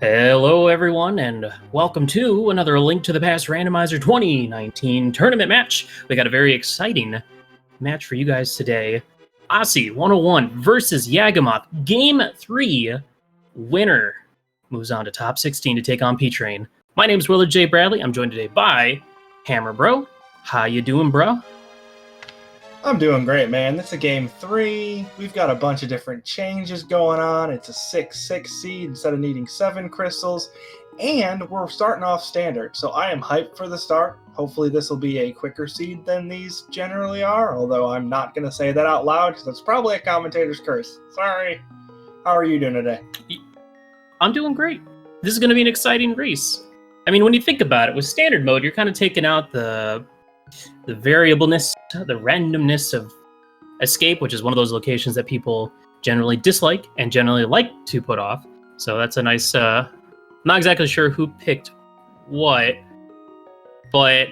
Hello, everyone, and welcome to another Link to the Past Randomizer 2019 tournament match. We got a very exciting match for you guys today. Osse101 versus Yagamoth. Game 3. Winner moves on to top 16 to take on P-Train. My name is Willard J. Bradley. I'm joined today by Hammer Bro. How you doing, bro? I'm doing great, man. This is game 3. We've got a bunch of different changes going on. It's a 6-6 seed instead of needing 7 crystals. And we're starting off standard. So I am hyped for the start. Hopefully this will be a quicker seed than these generally are. Although I'm not going to say that out loud because it's probably a commentator's curse. Sorry. How are you doing today? I'm doing great. This is going to be an exciting race. I mean, when you think about it, with standard mode, you're kind of taking out the variableness, the randomness of escape, which is one of those locations that people generally dislike and generally like to put off. So that's a nice, I'm not exactly sure who picked what, but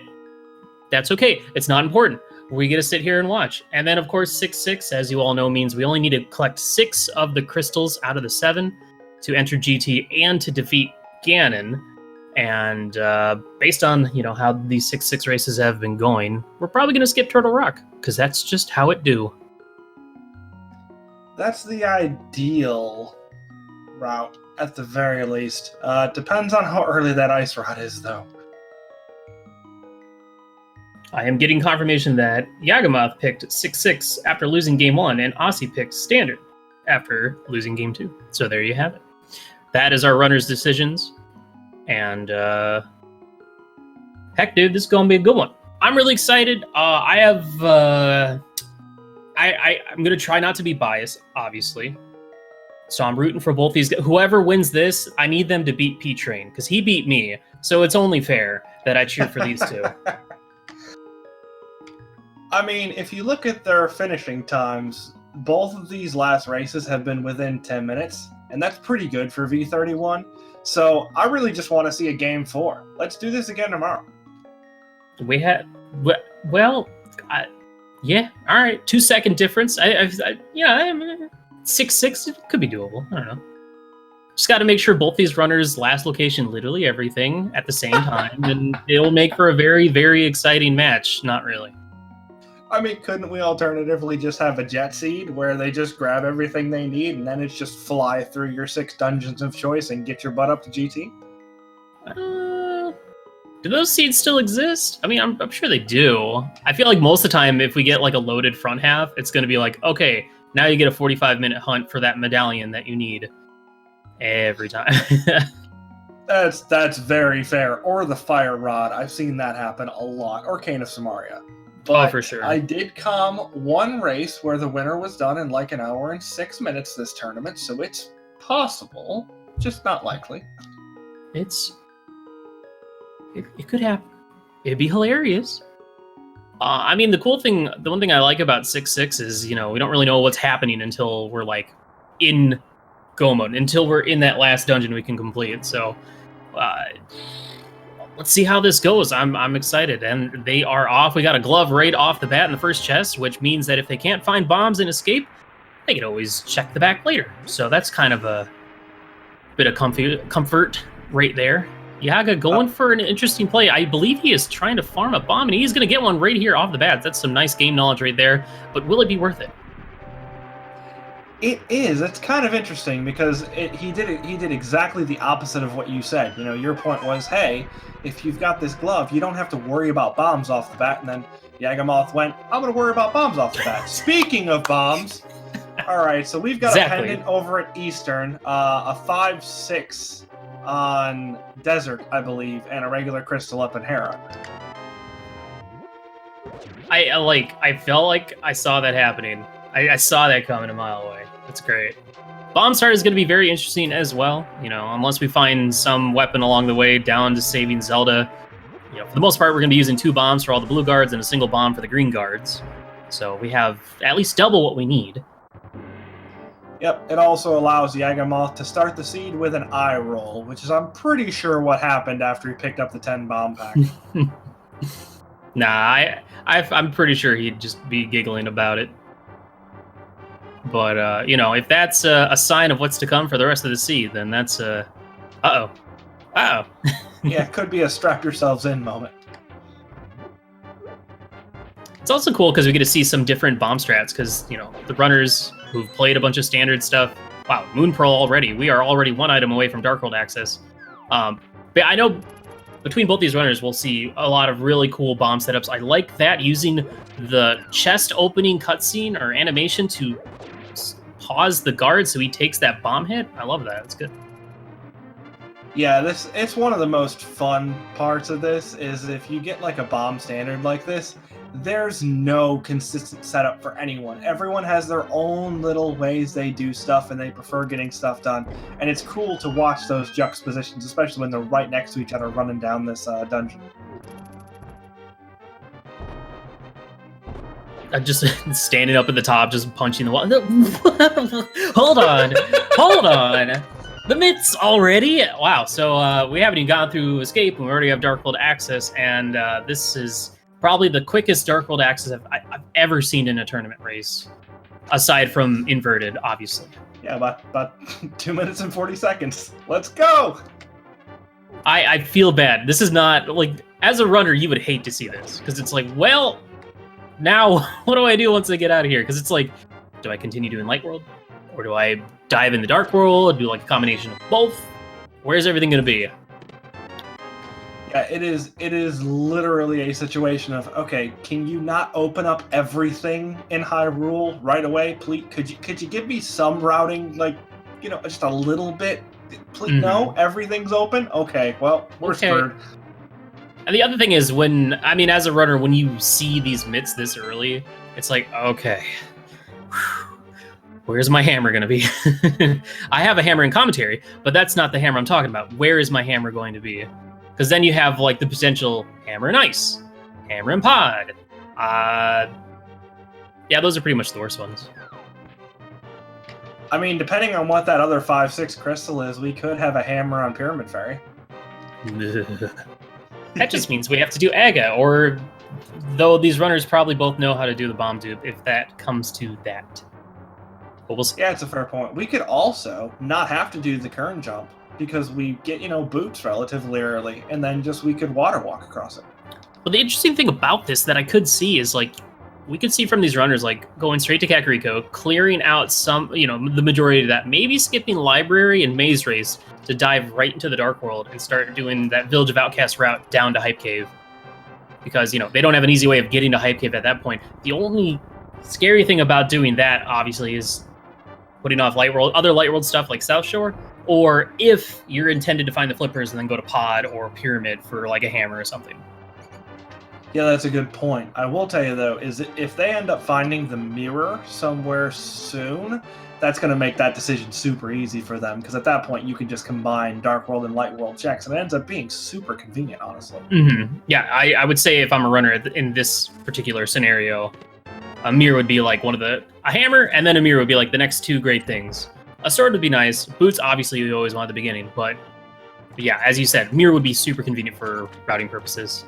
that's okay. It's not important. We get to sit here and watch. And then, of course, 6-6, as you all know, means we only need to collect 6 of the crystals out of the 7 to enter GT and to defeat Ganon. And based on how these 6-6 races have been going, we're probably going to skip Turtle Rock because that's just how it do. That's the ideal route, at the very least. Depends on how early that ice rod is, though. I am getting confirmation that Yagamoth picked 6-6 after losing Game 1, and Osse picked Standard after losing Game 2. So there you have it. That is our runners' decisions. And heck, dude, this is gonna be a good one. I'm really excited. I'm gonna try not to be biased, obviously. So I'm rooting for both these guys. Whoever wins this, I need them to beat P-Train because he beat me. So it's only fair that I cheer for these two. I mean, if you look at their finishing times, both of these last races have been within 10 minutes, and that's pretty good for V31. So I really just want to see a game 4. Let's do this again tomorrow. We had, yeah, all right, 2-second difference. 6-6 it could be doable. I don't know. Just got to make sure both these runners last location literally everything at the same time, and it'll make for a very, very exciting match. Not really. I mean, couldn't we alternatively just have a jet seed where they just grab everything they need and then it's just fly through your 6 dungeons of choice and get your butt up to GT? Do those seeds still exist? I mean, I'm sure they do. I feel like most of the time, if we get like a loaded front half, it's going to be like, okay, now you get a 45-minute hunt for that medallion that you need every time. That's very fair. Or the fire rod. I've seen that happen a lot. Or Cane of Samaria. But for sure. I did come one race where the winner was done in like an hour and 6 minutes this tournament, so it's possible, just not likely. It could happen. It'd be hilarious. I mean, the one thing I like about 6-6 is, we don't really know what's happening until we're like in go mode, until we're in that last dungeon we can complete. So, let's see how this goes. I'm excited, and they are off. We got a glove right off the bat in the first chest, which means that if they can't find bombs and escape, they can always check the back later. So that's kind of a bit of comfort right there. Yaga going for an interesting play. I believe he is trying to farm a bomb, and he's going to get one right here off the bat. That's some nice game knowledge right there, but will it be worth it? It is. It's kind of interesting because he did exactly the opposite of what you said. Your point was, hey, if you've got this glove, you don't have to worry about bombs off the bat. And then Yagamoth went, I'm going to worry about bombs off the bat. Speaking of bombs, all right, so we've got a pendant over at Eastern, a 5-6 on Desert, I believe, and a regular crystal up in Hera. I felt like I saw that happening. I saw that coming a mile away. That's great. Bomb Start is going to be very interesting as well, unless we find some weapon along the way down to saving Zelda. For the most part, we're going to be using 2 bombs for all the blue guards and a single bomb for the green guards. So we have at least double what we need. Yep, it also allows Yagamoth to start the seed with an eye roll, which is, I'm pretty sure, what happened after he picked up the 10 bomb pack. Nah, I'm pretty sure he'd just be giggling about it. But, if that's a sign of what's to come for the rest of the seed, then that's Uh-oh. Uh-oh. Yeah, it could be a strap yourselves in moment. It's also cool because we get to see some different bomb strats because, you know, the runners who've played a bunch of standard stuff. Wow, Moon Pearl already. We are already one item away from Dark World access. But I know between both these runners, we'll see a lot of really cool bomb setups. I like that, using the chest opening cutscene or animation to pause the guard so he takes that bomb hit. I love that. It's good. Yeah, it's one of the most fun parts of this, is if you get like a bomb standard like this, there's no consistent setup for anyone. Everyone has their own little ways they do stuff, and they prefer getting stuff done. And it's cool to watch those juxtapositions, especially when they're right next to each other running down this dungeon. I'm just standing up at the top, just punching the wall. Hold on. Hold on. The myths already? Wow, so we haven't even gone through Escape, and we already have Dark World access, and this is probably the quickest Dark World access I've ever seen in a tournament race, aside from Inverted, obviously. Yeah, about 2 minutes and 40 seconds. Let's go! I feel bad. This is not, like, as a runner, you would hate to see this, because it's like, well, now what do I do once I get out of here? Because it's like, do I continue doing Light World? Or do I dive into Dark World, do like a combination of both? Where's everything going to be? Yeah, it is literally a situation of, okay, can you not open up everything in Hyrule right away? Please, could you give me some routing, like, you know, just a little bit? Please, no, everything's open? Okay, well, we're screwed. And the other thing is, as a runner, when you see these mitts this early, it's like, okay, where's my hammer going to be? I have a hammer in commentary, but that's not the hammer I'm talking about. Where is my hammer going to be? Because then you have, like, the potential hammer and ice, hammer and pod. Yeah, those are pretty much the worst ones. I mean, depending on what that other 5-6 crystal is, we could have a hammer on Pyramid Fairy. That just means we have to do Aga, or though these runners probably both know how to do the bomb dupe, if that comes to that. But we'll see. Yeah, it's a fair point. We could also not have to do the Kern jump, because we get, you know, boots relatively early, and then we could water walk across it. Well, the interesting thing about this that I could see is, like, we could see from these runners, like, going straight to Kakariko, clearing out some, you know, the majority of that, maybe skipping Library and Maze Race to dive right into the Dark World and start doing that Village of Outcasts route down to Hype Cave. Because, you know, they don't have an easy way of getting to Hype Cave at that point. The only scary thing about doing that, obviously, is putting off other Light World stuff like South Shore, or if you're intended to find the flippers and then go to Pod or Pyramid for, like, a hammer or something. Yeah, that's a good point. I will tell you, though, is if they end up finding the mirror somewhere soon, that's going to make that decision super easy for them, because at that point you can just combine Dark World and Light World checks, and it ends up being super convenient, honestly. Mm-hmm. Yeah, I would say if I'm a runner in this particular scenario, a mirror would be like a hammer, and then a mirror would be like the next two great things. A sword would be nice. Boots, obviously, you always want at the beginning, but yeah, as you said, mirror would be super convenient for routing purposes.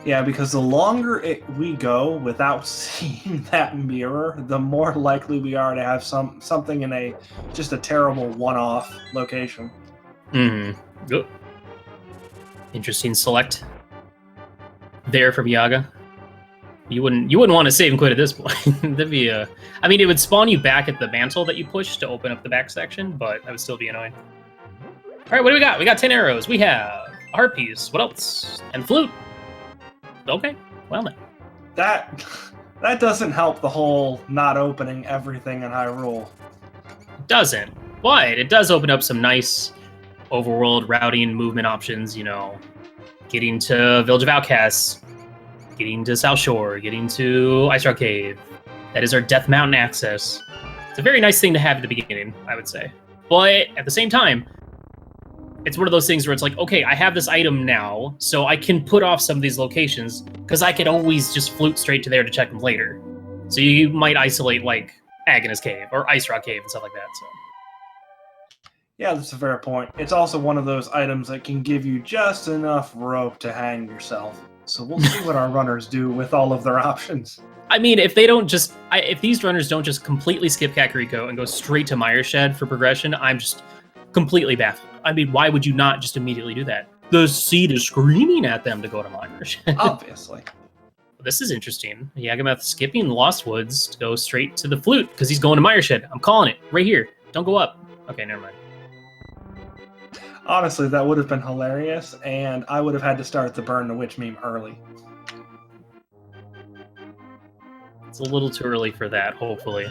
Yeah, because the longer we go without seeing that mirror, the more likely we are to have something in just a terrible one-off location. Good. Interesting select there from Yaga. You wouldn't want to save and quit at this point. That'd be it would spawn you back at the mantle that you pushed to open up the back section, but that would still be annoying. All right, what do we got? We got 10 arrows. We have a heart piece. What else? And flute. Okay, well then. That doesn't help the whole not opening everything in Hyrule. Doesn't, but it does open up some nice overworld routing movement options, you know, getting to Village of Outcasts, getting to South Shore, getting to Ice Rock Cave. That is our Death Mountain access. It's a very nice thing to have at the beginning, I would say. But at the same time, it's one of those things where it's like, okay, I have this item now, so I can put off some of these locations, because I could always just flute straight to there to check them later. So you might isolate, like, Agnes Cave, or Ice Rock Cave, and stuff like that, so. Yeah, that's a fair point. It's also one of those items that can give you just enough rope to hang yourself. So we'll see what our runners do with all of their options. I mean, if they don't just, if these runners don't just completely skip Kakariko and go straight to Mire Shed for progression, I'm just completely baffled. I mean, why would you not just immediately do that? The seed is screaming at them to go to Mire Shed. Obviously. This is interesting. Yagamoth skipping Lost Woods to go straight to the flute because he's going to Mire Shed. I'm calling it right here. Don't go up. Okay, never mind. Honestly, that would have been hilarious, and I would have had to start the Burn the Witch meme early. It's a little too early for that, hopefully.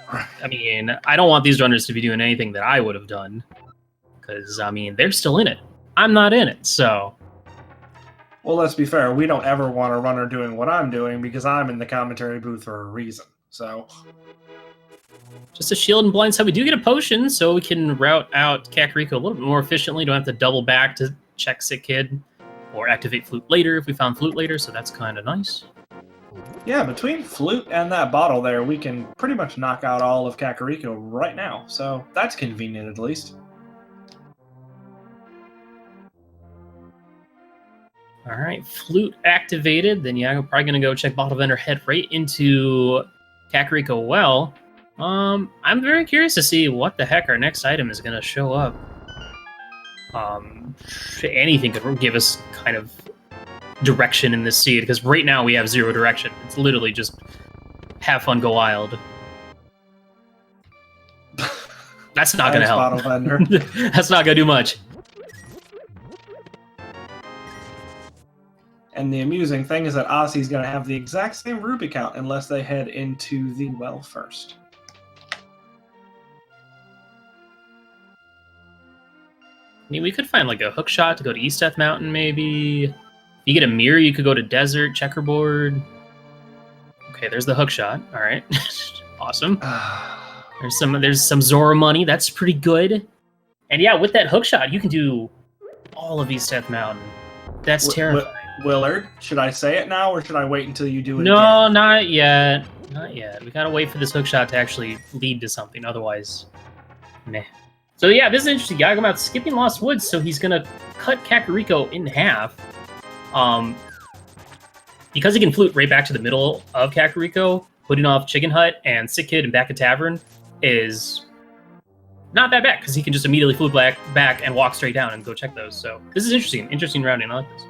I mean, I don't want these runners to be doing anything that I would have done. Because, I mean, they're still in it. I'm not in it, so... Well, let's be fair. We don't ever want a runner doing what I'm doing because I'm in the commentary booth for a reason. So, just a shield and blind side. We do get a potion, so we can route out Kakariko a little bit more efficiently. Don't have to double back to check Sick Kid or activate Flute later if we found Flute later, so that's kind of nice. Yeah, between Flute and that bottle there, we can pretty much knock out all of Kakariko right now. So, that's convenient at least. All right, Flute activated. Then yeah, I'm probably gonna go check Bottle Vendor, head right into Kakariko well. I'm very curious to see what the heck our next item is gonna show up. Anything could give us kind of direction in this seed because right now we have zero direction. It's literally just have fun, go wild. That's not gonna help. Bottle Vendor. That's not gonna do much. And the amusing thing is that Osse's going to have the exact same Ruby count unless they head into the well first. I mean, we could find like a hook shot to go to East Death Mountain, maybe. If you get a mirror, you could go to Desert, Checkerboard. Okay, there's the hook shot. All right, awesome. There's some Zora money. That's pretty good. And yeah, with that hook shot, you can do all of East Death Mountain. That's terrifying. Willard, should I say it now, or should I wait until you do it No, again? not yet. Not yet. We gotta wait for this hook shot to actually lead to something. Otherwise, meh. So yeah, this is interesting. Yagamoth skipping Lost Woods, so he's gonna cut Kakariko in half. Because he can flute right back to the middle of Kakariko, putting off Chicken Hut and Sick Kid and back at Tavern is not that bad, because he can just immediately flute back and walk straight down and go check those. So this is interesting. Interesting routing. I like this.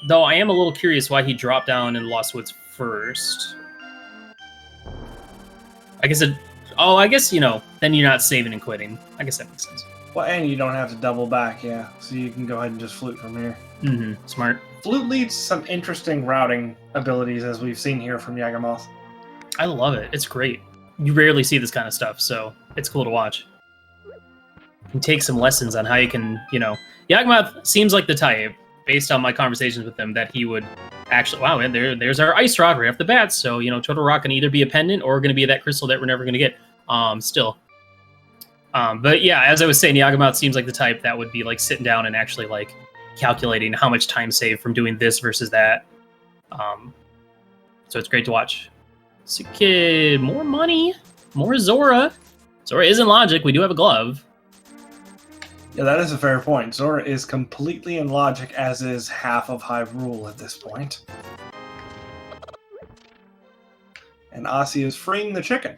Though I am a little curious why he dropped down in Lost Woods first. I guess, you know, then you're not saving and quitting. I guess that makes sense. Well, and you don't have to double back, yeah. So you can go ahead and just flute from here. Mm-hmm. Smart. Flute leads some interesting routing abilities, as we've seen here from Yagamoth. I love it. It's great. You rarely see this kind of stuff, so it's cool to watch. You can take some lessons on how you can, you know... Yagamoth seems like the type, based on my conversations with him, that he would actually... Wow, and there's our Ice Rock right off the bat, so, you know, Turtle Rock can either be a pendant or going to be that crystal that we're never going to get. Still. But yeah, as I was saying, Yagamoth seems like the type that would be, like, sitting down and actually, like, calculating how much time saved from doing this versus that. So it's great to watch. Sick Kid, more money, more Zora. Zora isn't logic. We do have a glove. Yeah, that is a fair point. Zora is completely in logic, as is half of Hyrule at this point. And Osse is freeing the chicken.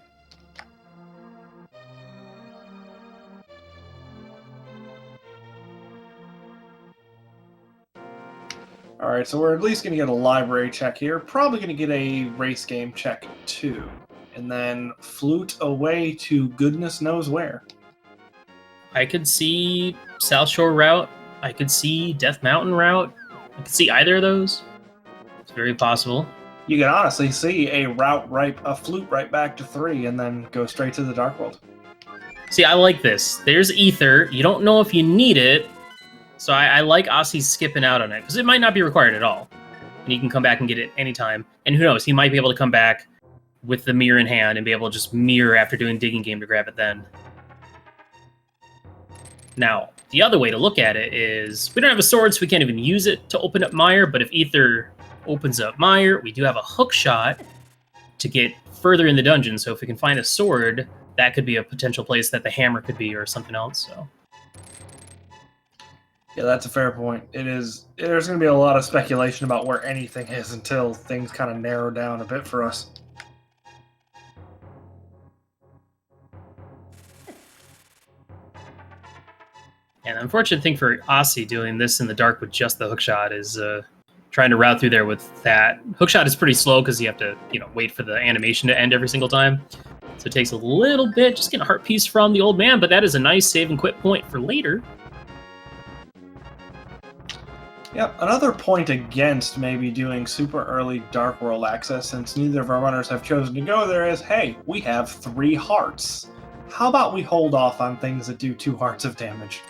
Alright, so we're at least going to get a library check here. Probably going to get a race game check too. And then flute away to goodness knows where. I could see South Shore route. I could see Death Mountain route. I could see either of those. It's very possible. You can honestly see a flute right back to 3 and then go straight to the Dark World. See, I like this. There's Ether. You don't know if you need it. So I like Osse skipping out on it, because it might not be required at all. And he can come back and get it anytime. And who knows, he might be able to come back with the mirror in hand and be able to just mirror after doing Digging Game to grab it then. Now, the other way to look at it is, we don't have a sword, so we can't even use it to open up Mire, but if Ether opens up Mire, we do have a hook shot to get further in the dungeon, so if we can find a sword, that could be a potential place that the hammer could be or something else, so... Yeah, that's a fair point. It is. There's going to be a lot of speculation about where anything is until things kind of narrow down a bit for us. And the unfortunate thing for Osse doing this in the dark with just the hookshot is trying to route through there with that. Hookshot is pretty slow because you have to, wait for the animation to end every single time. So it takes a little bit, just getting a heart piece from the old man, but that is a nice save and quit point for later. Yep, another point against maybe doing super early Dark World access, since neither of our runners have chosen to go there, is, hey, we have 3 hearts. How about we hold off on things that do 2 hearts of damage?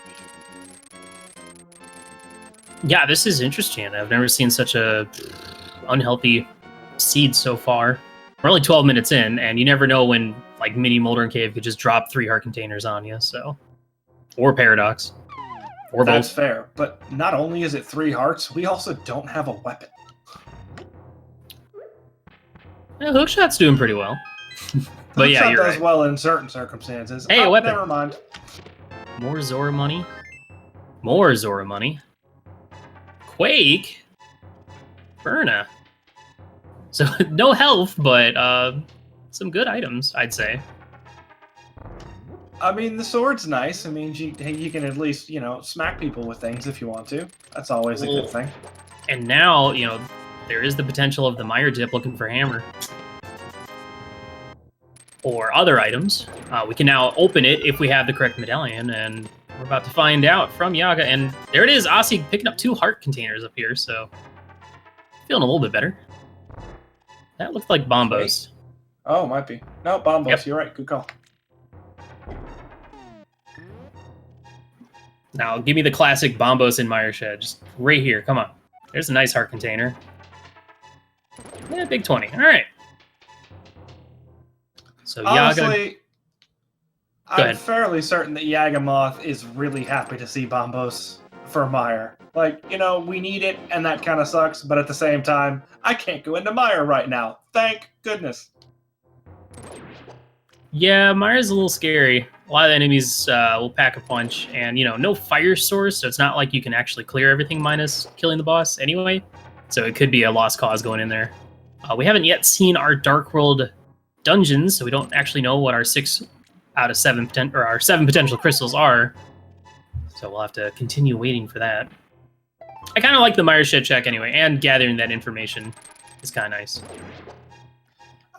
Yeah, this is interesting. I've never seen such a unhealthy seed so far. We're only 12 minutes in, and you never know when, like, Mini Moldering Cave could just drop 3 heart containers on you, so... Or Paradox. Or That's both. fair, but not only is it 3 hearts, we also don't have a weapon. Yeah, Hookshot's doing pretty well. But yeah, Hookshot you're does right. well in certain circumstances. Hey, a weapon. Never mind. More Zora money. More Zora money. Quake. Burna. So, no health, but some good items, I'd say. I mean, the sword's nice. I mean, you can at least, smack people with things if you want to. That's always a good thing. And now, there is the potential of the Meyer dip looking for hammer. Or other items. We can now open it if we have the correct medallion, and we're about to find out from Yaga. And there it is, Osse picking up 2 heart containers up here, so feeling a little bit better. That looked like Bombos. Oh, might be. No, Bombos, Yep. You're right. Good call. Now, give me the classic Bombos in Meyer Shed. Just right here. Come on. There's a nice heart container. Yeah, big 20. All right. So Yaga... Honestly, I'm fairly certain that Yagamoth is really happy to see Bombos for Meyer. Like, we need it, and that kind of sucks, but at the same time, I can't go into Meyer right now. Thank goodness. Yeah, Meyer's a little scary. A lot of the enemies will pack a punch, and, no fire source, so it's not like you can actually clear everything minus killing the boss anyway. So it could be a lost cause going in there. We haven't yet seen our Dark World dungeons, so we don't actually know what our 6 out of 7 our 7 potential crystals are. So we'll have to continue waiting for that. I kind of like the Meyer Shed check anyway, and gathering that information is kind of nice.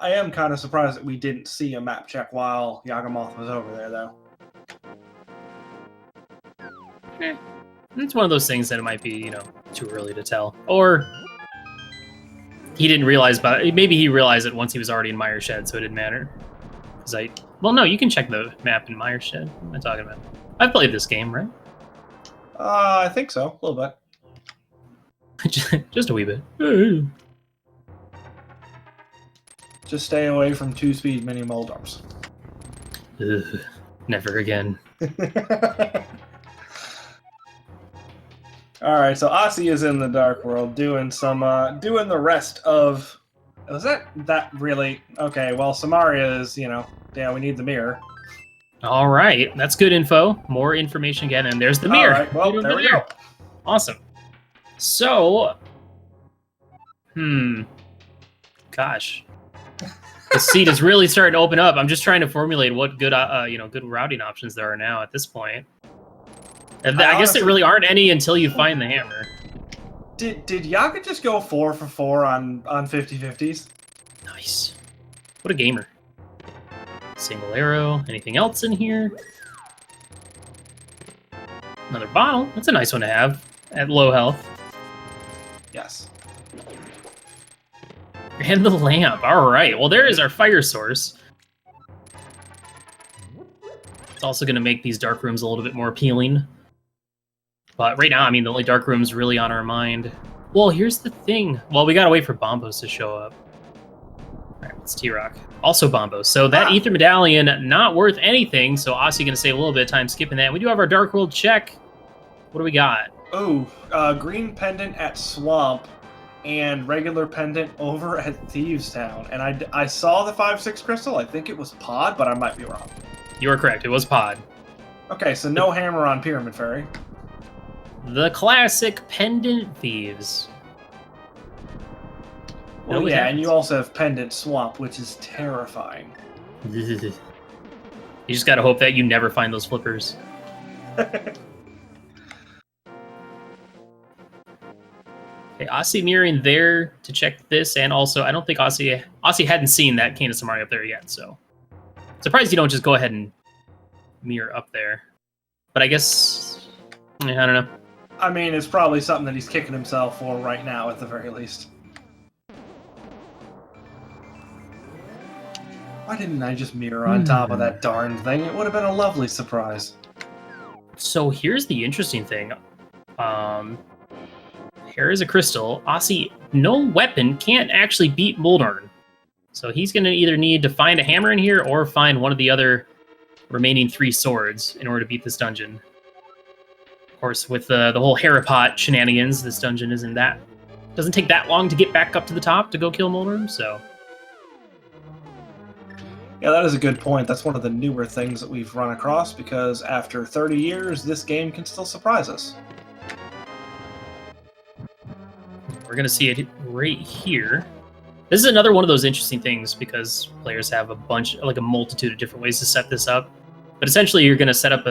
I am kind of surprised that we didn't see a map check while Yagamoth was over there, though. It's one of those things that it might be, too early to tell. Or he didn't realize, but maybe he realized it once he was already in Meyer Shed, so it didn't matter. Well, no, you can check the map in Meyer Shed. What am I talking about? I've played this game, right? I think so, a little bit. Just a wee bit. Just stay away from 2-speed mini Moldars. Ugh, never again. Alright, so Osse is in the Dark World doing the rest of... Was that really... Okay, well, Samaria is, yeah, we need the mirror. All right, that's good info. More information again, and there's the mirror. All right, well, there we go. Awesome. So, gosh, the seed is really starting to open up. I'm just trying to formulate what good, good routing options there are now at this point. And I guess there really aren't any until you find the hammer. Did Yaga just go 4 for 4 on 50/50s? Nice. What a gamer. Single arrow. Anything else in here? Another bottle. That's a nice one to have at low health. Yes. And the lamp. All right. Well, there is our fire source. It's also going to make these dark rooms a little bit more appealing. But right now, I mean, the only dark room's really on our mind. Well, here's the thing. Well, we got to wait for Bombos to show up. All right, it's T-Rock. Also Bombos. So that Ether Medallion, not worth anything. So Osse going to save a little bit of time skipping that. We do have our Dark World check. What do we got? Oh, green pendant at Swamp and regular pendant over at Thieves Town. And I saw the 5/6 crystal. I think it was Pod, but I might be wrong. You are correct. It was Pod. Okay, so no hammer on Pyramid Fairy. The classic pendant thieves. Well, yeah, and you also have Pendant Swamp, which is terrifying. You just gotta hope that you never find those flippers. Okay, Osse mirroring there to check this, and also I don't think Osse hadn't seen that Cane of Samari up there yet, so surprised you don't just go ahead and mirror up there. But I guess I don't know. I mean, it's probably something that he's kicking himself for right now, at the very least. Why didn't I just mirror on top of that darn thing? It would have been a lovely surprise. So here's the interesting thing. Here is a crystal. Osse, no weapon, can't actually beat Moldorn. So he's going to either need to find a hammer in here or find one of the other remaining 3 swords in order to beat this dungeon. Of course, with the whole Haripot shenanigans, this dungeon doesn't take that long to get back up to the top to go kill Moldorn, so... Yeah, that is a good point. That's one of the newer things that we've run across, because after 30 years, this game can still surprise us. We're going to see it right here. This is another one of those interesting things, because players have a multitude of different ways to set this up. But essentially, you're going to set up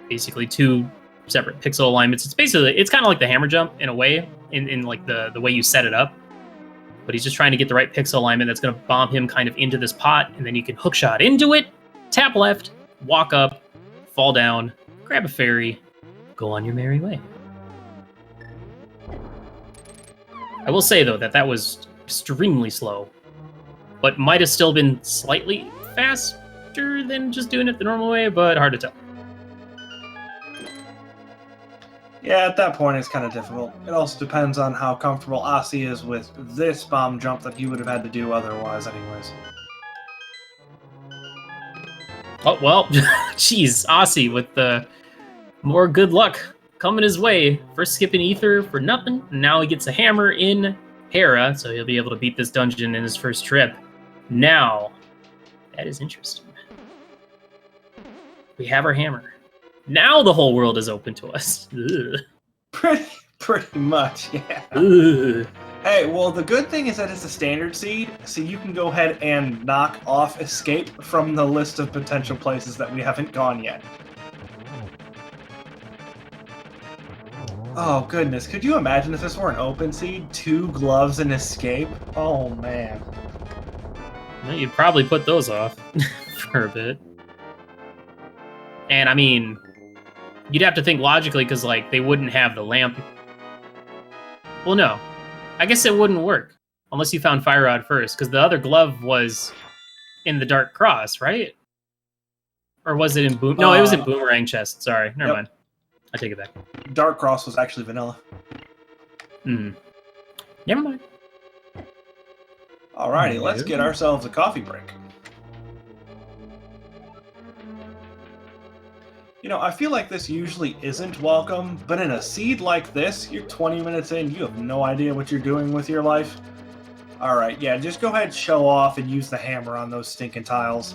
basically 2 separate pixel alignments. It's kind of like the hammer jump in a way, in like the way you set it up. But he's just trying to get the right pixel alignment that's going to bomb him kind of into this pot, and then you can hookshot into it, tap left, walk up, fall down, grab a fairy, go on your merry way. I will say, though, that was extremely slow, but might have still been slightly faster than just doing it the normal way, but hard to tell. Yeah, at that point, it's kind of difficult. It also depends on how comfortable Osse is with this bomb jump that he would have had to do otherwise anyways. Oh, well, jeez, Osse with the more good luck coming his way. First skipping Ether for nothing, and now he gets a hammer in Hera, so he'll be able to beat this dungeon in his first trip. Now, that is interesting. We have our hammer. Now the whole world is open to us. Pretty much, yeah. Ugh. Hey, well, the good thing is that it's a standard seed, so you can go ahead and knock off Escape from the list of potential places that we haven't gone yet. Oh, goodness. Could you imagine if this were an open seed? 2 gloves and Escape? Oh, man. Well, you'd probably put those off for a bit. And, I mean... You'd have to think logically, because, like, they wouldn't have the lamp. Well, no. I guess it wouldn't work. Unless you found Fire Rod first, because the other glove was in the Dark Cross, right? Or was it in Boom... No, it was in Boomerang Chest. Sorry. Never mind. I take it back. Dark Cross was actually vanilla. Never mind. Alrighty, let's get ourselves a coffee break. You know, I feel like this usually isn't welcome, but in a seed like this, you're 20 minutes in, you have no idea what you're doing with your life. Alright, yeah, just go ahead and show off and use the hammer on those stinking tiles.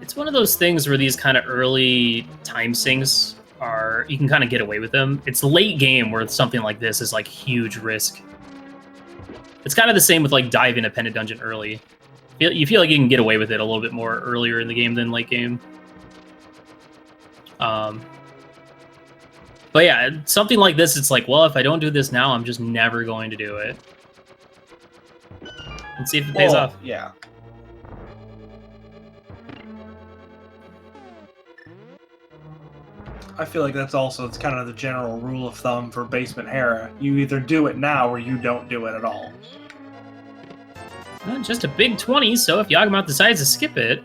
It's one of those things where these kind of early time sinks are, you can kind of get away with them. It's late game where something like this is like huge risk. It's kind of the same with like dive in a pendant dungeon early. You feel like you can get away with it a little bit more earlier in the game than late game. But yeah, something like this, it's like, well, if I don't do this now, I'm just never going to do it. Let's see if it pays off. Yeah. I feel like it's kind of the general rule of thumb for Basement Hera. You either do it now or you don't do it at all. Just a big 20, so if Yagamoth decides to skip it,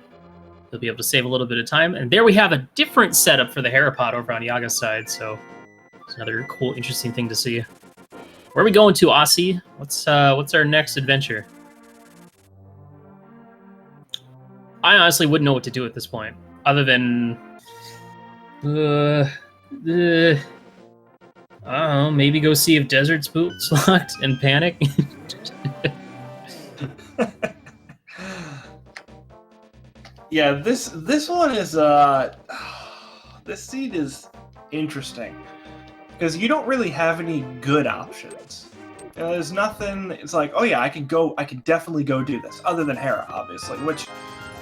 he'll be able to save a little bit of time. And there we have a different setup for the Haripot over on Yaga's side, so it's another cool, interesting thing to see. Where are we going to, Osse? What's our next adventure? I honestly wouldn't know what to do at this point, other than... I don't know, maybe go see if Desert Spook's locked and panic. Yeah, this one is this seed is interesting. because you don't really have any good options. There's nothing. It's like, oh yeah, I could definitely go do this. Other than Hera, obviously, which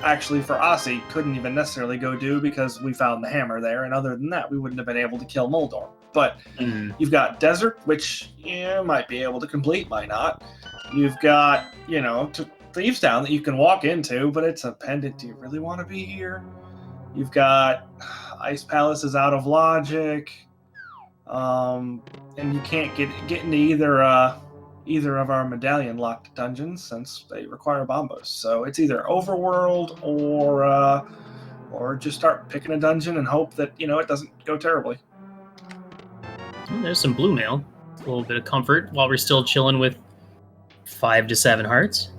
actually for Osse couldn't even necessarily go do because we found the hammer there, and other than that, we wouldn't have been able to kill Moldor. But you've got Desert, which might be able to complete, might not. You've got Thieves Town that you can walk into, but it's a pendant. Do you really want to be here? You've got Ice Palace is out of logic. And you can't get into either of our medallion locked dungeons since they require bombos. So it's either overworld or just start picking a dungeon and hope that it doesn't go terribly. There's some blue mail, a little bit of comfort while we're still chilling with 5 to 7 hearts.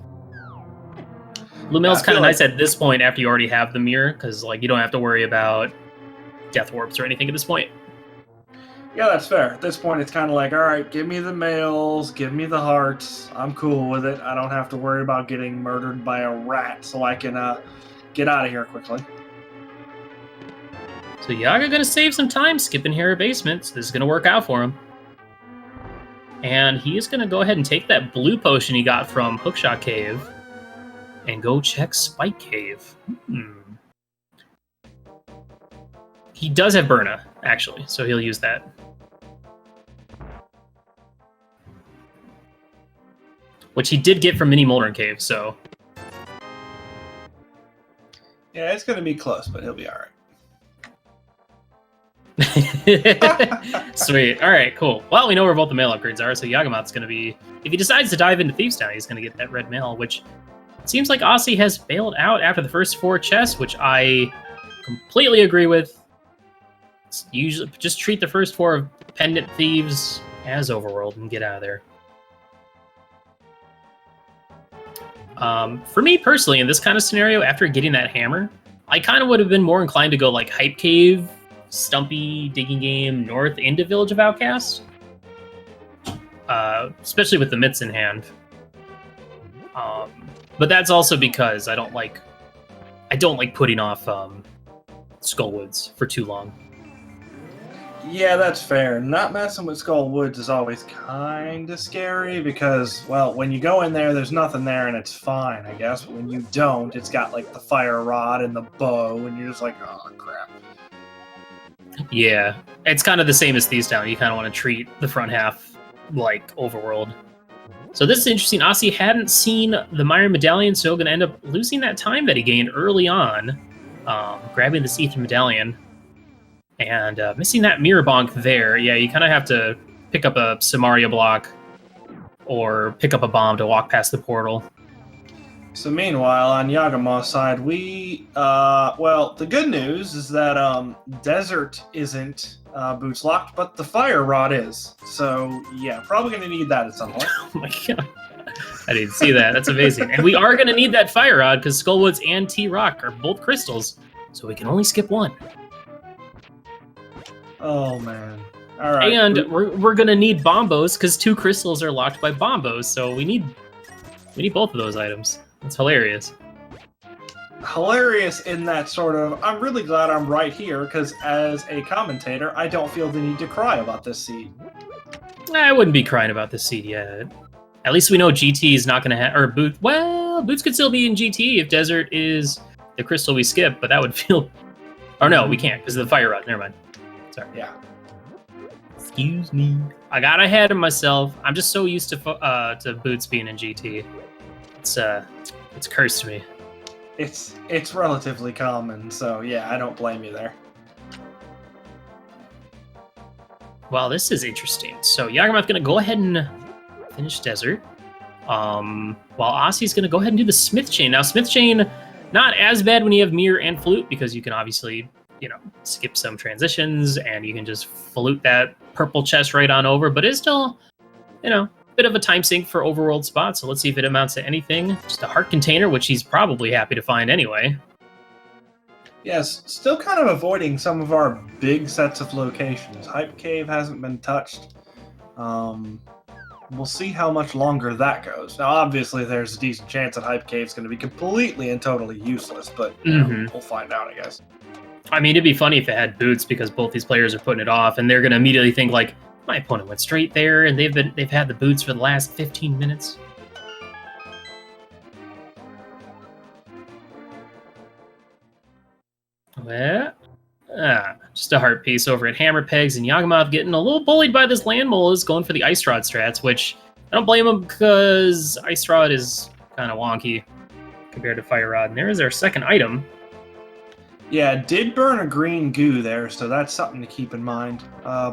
Blue mail's kind of nice at this point after you already have the mirror, because you don't have to worry about death warps or anything at this point. Yeah, that's fair. At this point, it's kind of like, all right, give me the mails, give me the hearts. I'm cool with it. I don't have to worry about getting murdered by a rat, so I can get out of here quickly. So Yaga gonna save some time skipping Hera Basement. So this is gonna work out for him. And he is gonna go ahead and take that blue potion he got from Hookshot Cave and go check Spike Cave. He does have Burna, actually, so he'll use that. Which he did get from Mini Moldorn Cave, so... Yeah, it's going to be close, but he'll be alright. Sweet. Alright, cool. Well, we know where both the mail upgrades are, so Yagamoth's going to be... If he decides to dive into Thieves Town, he's going to get that red mail, which... It seems like Osse has bailed out after the first 4 chests, which I completely agree with. It's usually just treat the first 4 pendant thieves as overworld and get out of there. For me personally, in this kind of scenario, after getting that hammer, I kind of would have been more inclined to go like Hype Cave, Stumpy, Digging Game, North into Village of Outcasts. Especially with the mitts in hand. But that's also because I don't like putting off Skullwoods for too long. Yeah, that's fair. Not messing with Skullwoods is always kind of scary because, well, when you go in there, there's nothing there and it's fine, I guess. But when you don't, it's got like the fire rod and the bow, and you're just like, oh crap. Yeah, it's kind of the same as Thieves Town. You kind of want to treat the front half like overworld. So this is interesting. Osse hadn't seen the Myron Medallion, so he's going to end up losing that time that he gained early on, grabbing this Ethan Medallion, and missing that Mirror Bonk there. Yeah, you kind of have to pick up a Samaria block or pick up a bomb to walk past the portal. So meanwhile, on Yagamoth's side, well, the good news is that Desert isn't boots locked, but the fire rod is. So yeah, probably going to need that at some point. Oh my god. I didn't see that. That's amazing. And we are going to need that fire rod because Skullwoods and T-Rock are both crystals, so we can only skip one. Oh man. All right. And we're going to need bombos because 2 crystals are locked by bombos, so we need both of those items. It's hilarious. Hilarious in that sort of, I'm really glad I'm right here, because as a commentator, I don't feel the need to cry about this seed. I wouldn't be crying about this seed yet. At least we know GT is not going to have, or Boots, well, Boots could still be in GT if Desert is the crystal we skip, but that would feel, or no, we can't, because of the fire rod, never mind. Sorry. Yeah. Excuse me. I got ahead of myself. I'm just so used to Boots being in GT. It's cursed me. It's relatively common, so yeah, I don't blame you there. Well, this is interesting. So Yagamoth gonna go ahead and finish Desert, while Osse's gonna go ahead and do the Smith Chain. Now, Smith Chain, not as bad when you have Mirror and Flute, because you can obviously, skip some transitions and you can just flute that purple chest right on over, but it's still, bit of a time sink for overworld spots, so let's see if it amounts to anything. Just a heart container, which he's probably happy to find anyway. Yes, still kind of avoiding some of our big sets of locations. Hype Cave hasn't been touched. We'll see how much longer that goes. Now, obviously, there's a decent chance that Hype Cave's going to be completely and totally useless, but we'll find out, I guess. I mean, it'd be funny if it had boots because both these players are putting it off, and they're gonna immediately think like, my opponent went straight there, and they've had the boots for the last 15 minutes. Well, just a heart piece over at Hammer Pegs, and Yagamoth getting a little bullied by this land mole is going for the Ice Rod strats, which I don't blame him because Ice Rod is kind of wonky compared to Fire Rod. And there is our second item. Yeah, it did burn a green goo there, so that's something to keep in mind.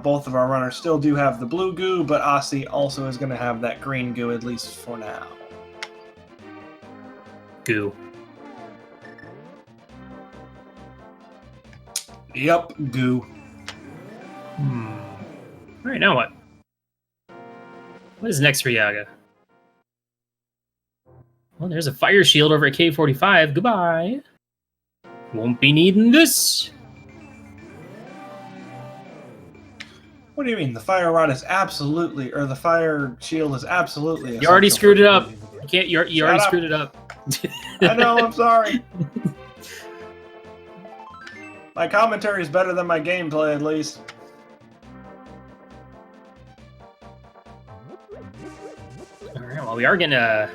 Both of our runners still do have the blue goo, but Osse also is going to have that green goo, at least for now. Goo. Yep, goo. Alright, now what? What is next for Yaga? Well, there's a fire shield over at K45. Goodbye. Won't be needing this. What do you mean? The fire rod is absolutely, or the fire shield is absolutely. You already screwed it up. You can't. You already screwed it up. I know. I'm sorry. My commentary is better than my gameplay, at least. All right. Well, we are getting a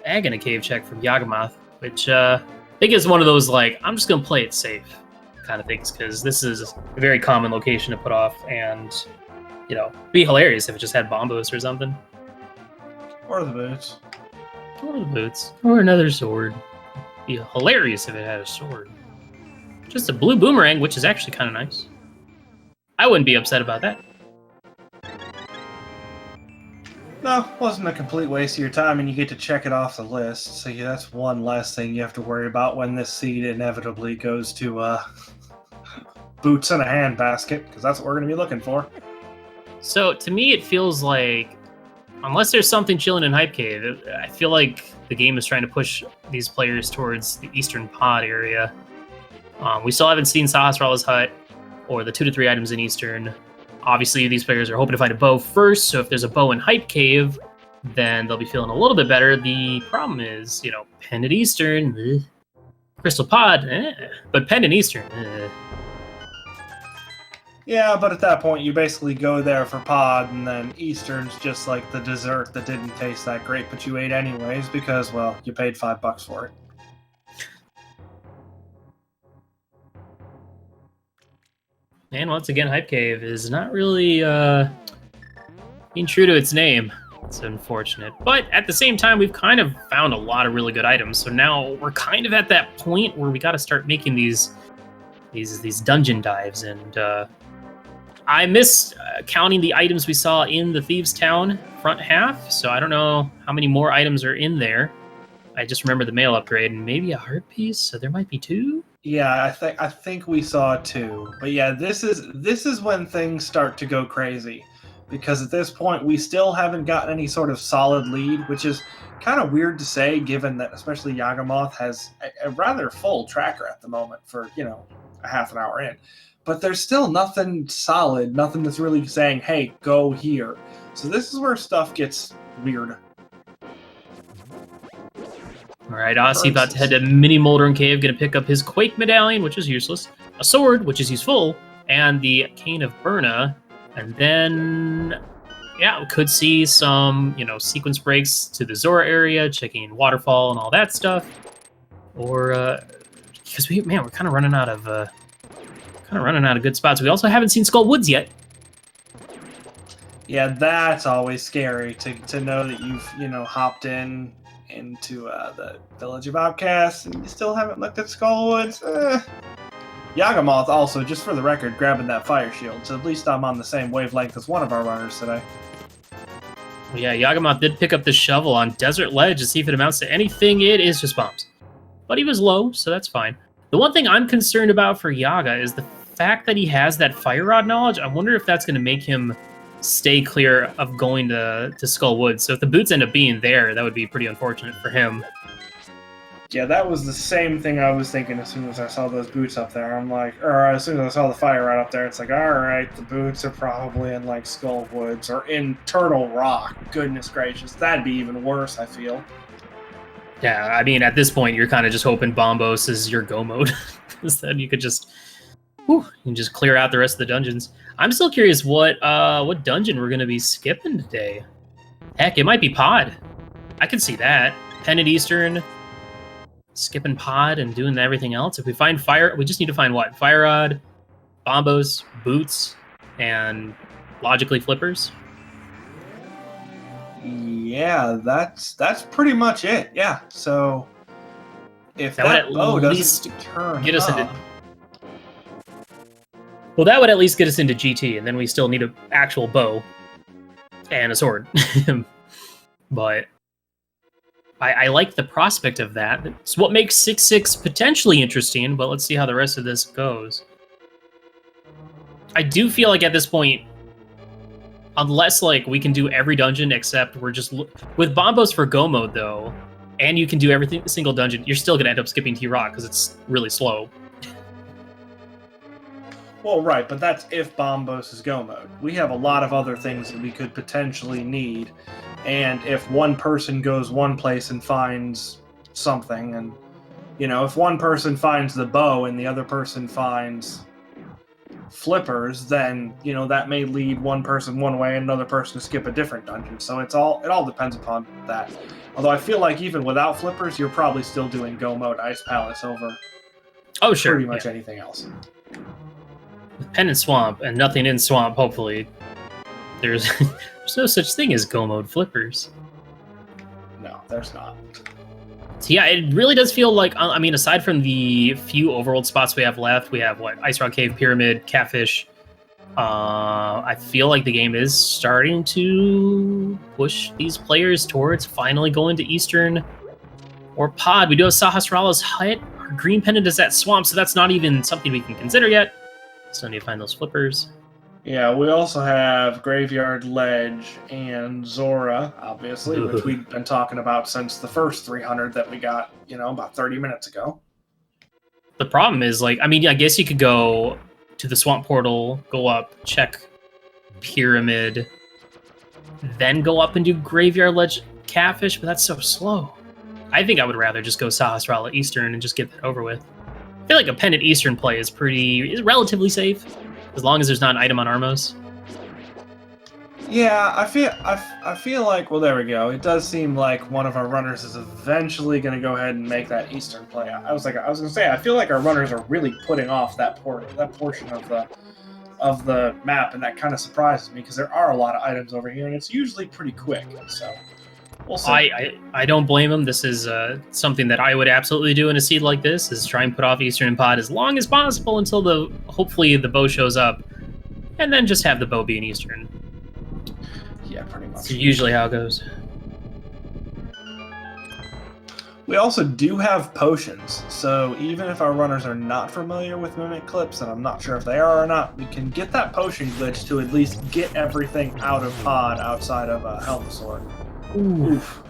egg and a cave check from Yagamoth, which I think is one of those like I'm just gonna play it safe kind of things because this is a very common location to put off, and you know, be hilarious if it just had bomb boost or something. Or the boots. Or the boots. Or another sword. Be hilarious if it had a sword. Just a blue boomerang, which is actually kind of nice. I wouldn't be upset about that. No, wasn't a complete waste of your time, and you get to check it off the list. So yeah, that's one less thing you have to worry about when this seed inevitably goes to boots and a handbasket, because that's what we're going to be looking for. So to me, it feels like, unless there's something chilling in Hype Cave, I feel like the game is trying to push these players towards the Eastern Pod area. We still haven't seen Sahasrara's Hut or the 2 to 3 items in Eastern. Obviously, these players are hoping to find a bow first, so if there's a bow in Hype Cave, then they'll be feeling a little bit better. The problem is, you know, Pendant Eastern, Crystal Pod, but Pendant Eastern, Yeah, but at that point, you basically go there for pod, and then Eastern's just like the dessert that didn't taste that great, but you ate anyways because, well, you paid $5 for it. And once again, Hype Cave is not really being true to its name. It's unfortunate. But at the same time, we've kind of found a lot of really good items. So now we're kind of at that point where we got to start making these dungeon dives. And I missed counting the items we saw in the Thieves' Town front half. So I don't know how many more items are in there. I just remember the mail upgrade and maybe a heart piece. So there might be 2. Yeah, I think we saw 2. But yeah, this is when things start to go crazy, because at this point we still haven't gotten any sort of solid lead, which is kind of weird to say given that especially Yagamoth has a rather full tracker at the moment for, you know, a half an hour in. But there's still nothing solid, nothing that's really saying, "Hey, go here." So this is where stuff gets weird. All right, Osse about to head to Mini Moldering Cave, going to pick up his Quake Medallion, which is useless, a sword, which is useful, and the Cane of Burna. And then, yeah, we could see some, you know, sequence breaks to the Zora area, checking Waterfall and all that stuff. Or, because we're kind of running out of good spots. We also haven't seen Skull Woods yet. Yeah, that's always scary to know that you've, you know, hopped into the Village of Outcasts and you still haven't looked at Skullwoods. Yagamoth also, just for the record, grabbing that fire shield, so at least I'm on the same wavelength as one of our runners today. Yeah, Yagamoth did pick up the shovel on Desert Ledge to see if it amounts to anything. It is just bombs. But he was low, so that's fine. The one thing I'm concerned about for Yaga is the fact that he has that Fire Rod knowledge. I wonder if that's going to make him stay clear of going to Skull Woods. So if the boots end up being there, that would be pretty unfortunate for him. Yeah, that was the same thing I was thinking as soon as I saw those boots up there. I'm like, or as soon as I saw the fire right up there, it's like, alright, the boots are probably in like Skull Woods or in Turtle Rock. Goodness gracious, that'd be even worse, I feel. Yeah, I mean, at this point, you're kind of just hoping Bombos is your go mode, because then you could just, you can just clear out the rest of the dungeons. I'm still curious what dungeon we're gonna be skipping today. Heck, it might be Pod. I could see that. Pennant Eastern, skipping Pod and doing everything else. If we find Fire, we just need to find what? Fire Rod, Bombos, Boots, and logically Flippers. Yeah, that's pretty much it. Yeah, so if That would that at bow least doesn't turn get us into. up, Well, that would at least get us into GT, and then we still need an actual bow and a sword. But I like the prospect of that. It's what makes 6-6 potentially interesting, but let's see how the rest of this goes. I do feel like at this point, unless like we can do every dungeon except we're just with Bombos for Go mode though, and you can do everything single dungeon, you're still gonna end up skipping T-Rock because it's really slow. well, right, but that's if Bombos is go mode. We have a lot of other things that we could potentially need, and if one person goes one place and finds something, and if one person finds the bow and the other person finds Flippers, then that may lead one person one way and another person to skip a different dungeon. So it all depends upon that. Although I feel like even without Flippers, you're probably still doing go mode Ice Palace over pretty much anything else. With Pen and Swamp and nothing in Swamp, hopefully there's no such thing as Go mode Flippers. No, there's not. So yeah, it really does feel like, I mean, aside from the few overworld spots we have left, we have, Ice Rock Cave, Pyramid, Catfish. I feel like the game is starting to push these players towards finally going to Eastern or Pod. We do have Sahasrara's Hut. Our green pendant is at Swamp, so that's not even something we can consider yet. Still need to find those Flippers. Yeah, we also have Graveyard Ledge and Zora, obviously, which we've been talking about since the first 300 that we got, about 30 minutes ago. The problem is, I guess you could go to the Swamp Portal, go up, check Pyramid, then go up and do Graveyard Ledge Catfish, but that's so slow. I think I would rather just go Sahasrara Eastern and just get that over with. I feel like a Pendant Eastern play is relatively safe. As long as there's not an item on Armos. Yeah, I feel like, well, there we go. It does seem like one of our runners is eventually going to go ahead and make that Eastern play. I was going to say, I feel like our runners are really putting off that portion of the map, and that kind of surprises me because there are a lot of items over here, and it's usually pretty quick. So we'll see. I don't blame them. This is something that I would absolutely do in a seed like this, is try and put off Eastern and Pod as long as possible until hopefully the bow shows up, and then just have the bow be an Eastern. Yeah, pretty much. That's usually how it goes. We also do have potions, so even if our runners are not familiar with Mimic Clips, and I'm not sure if they are or not, we can get that potion glitch to at least get everything out of Pod outside of Helmsword. Oof.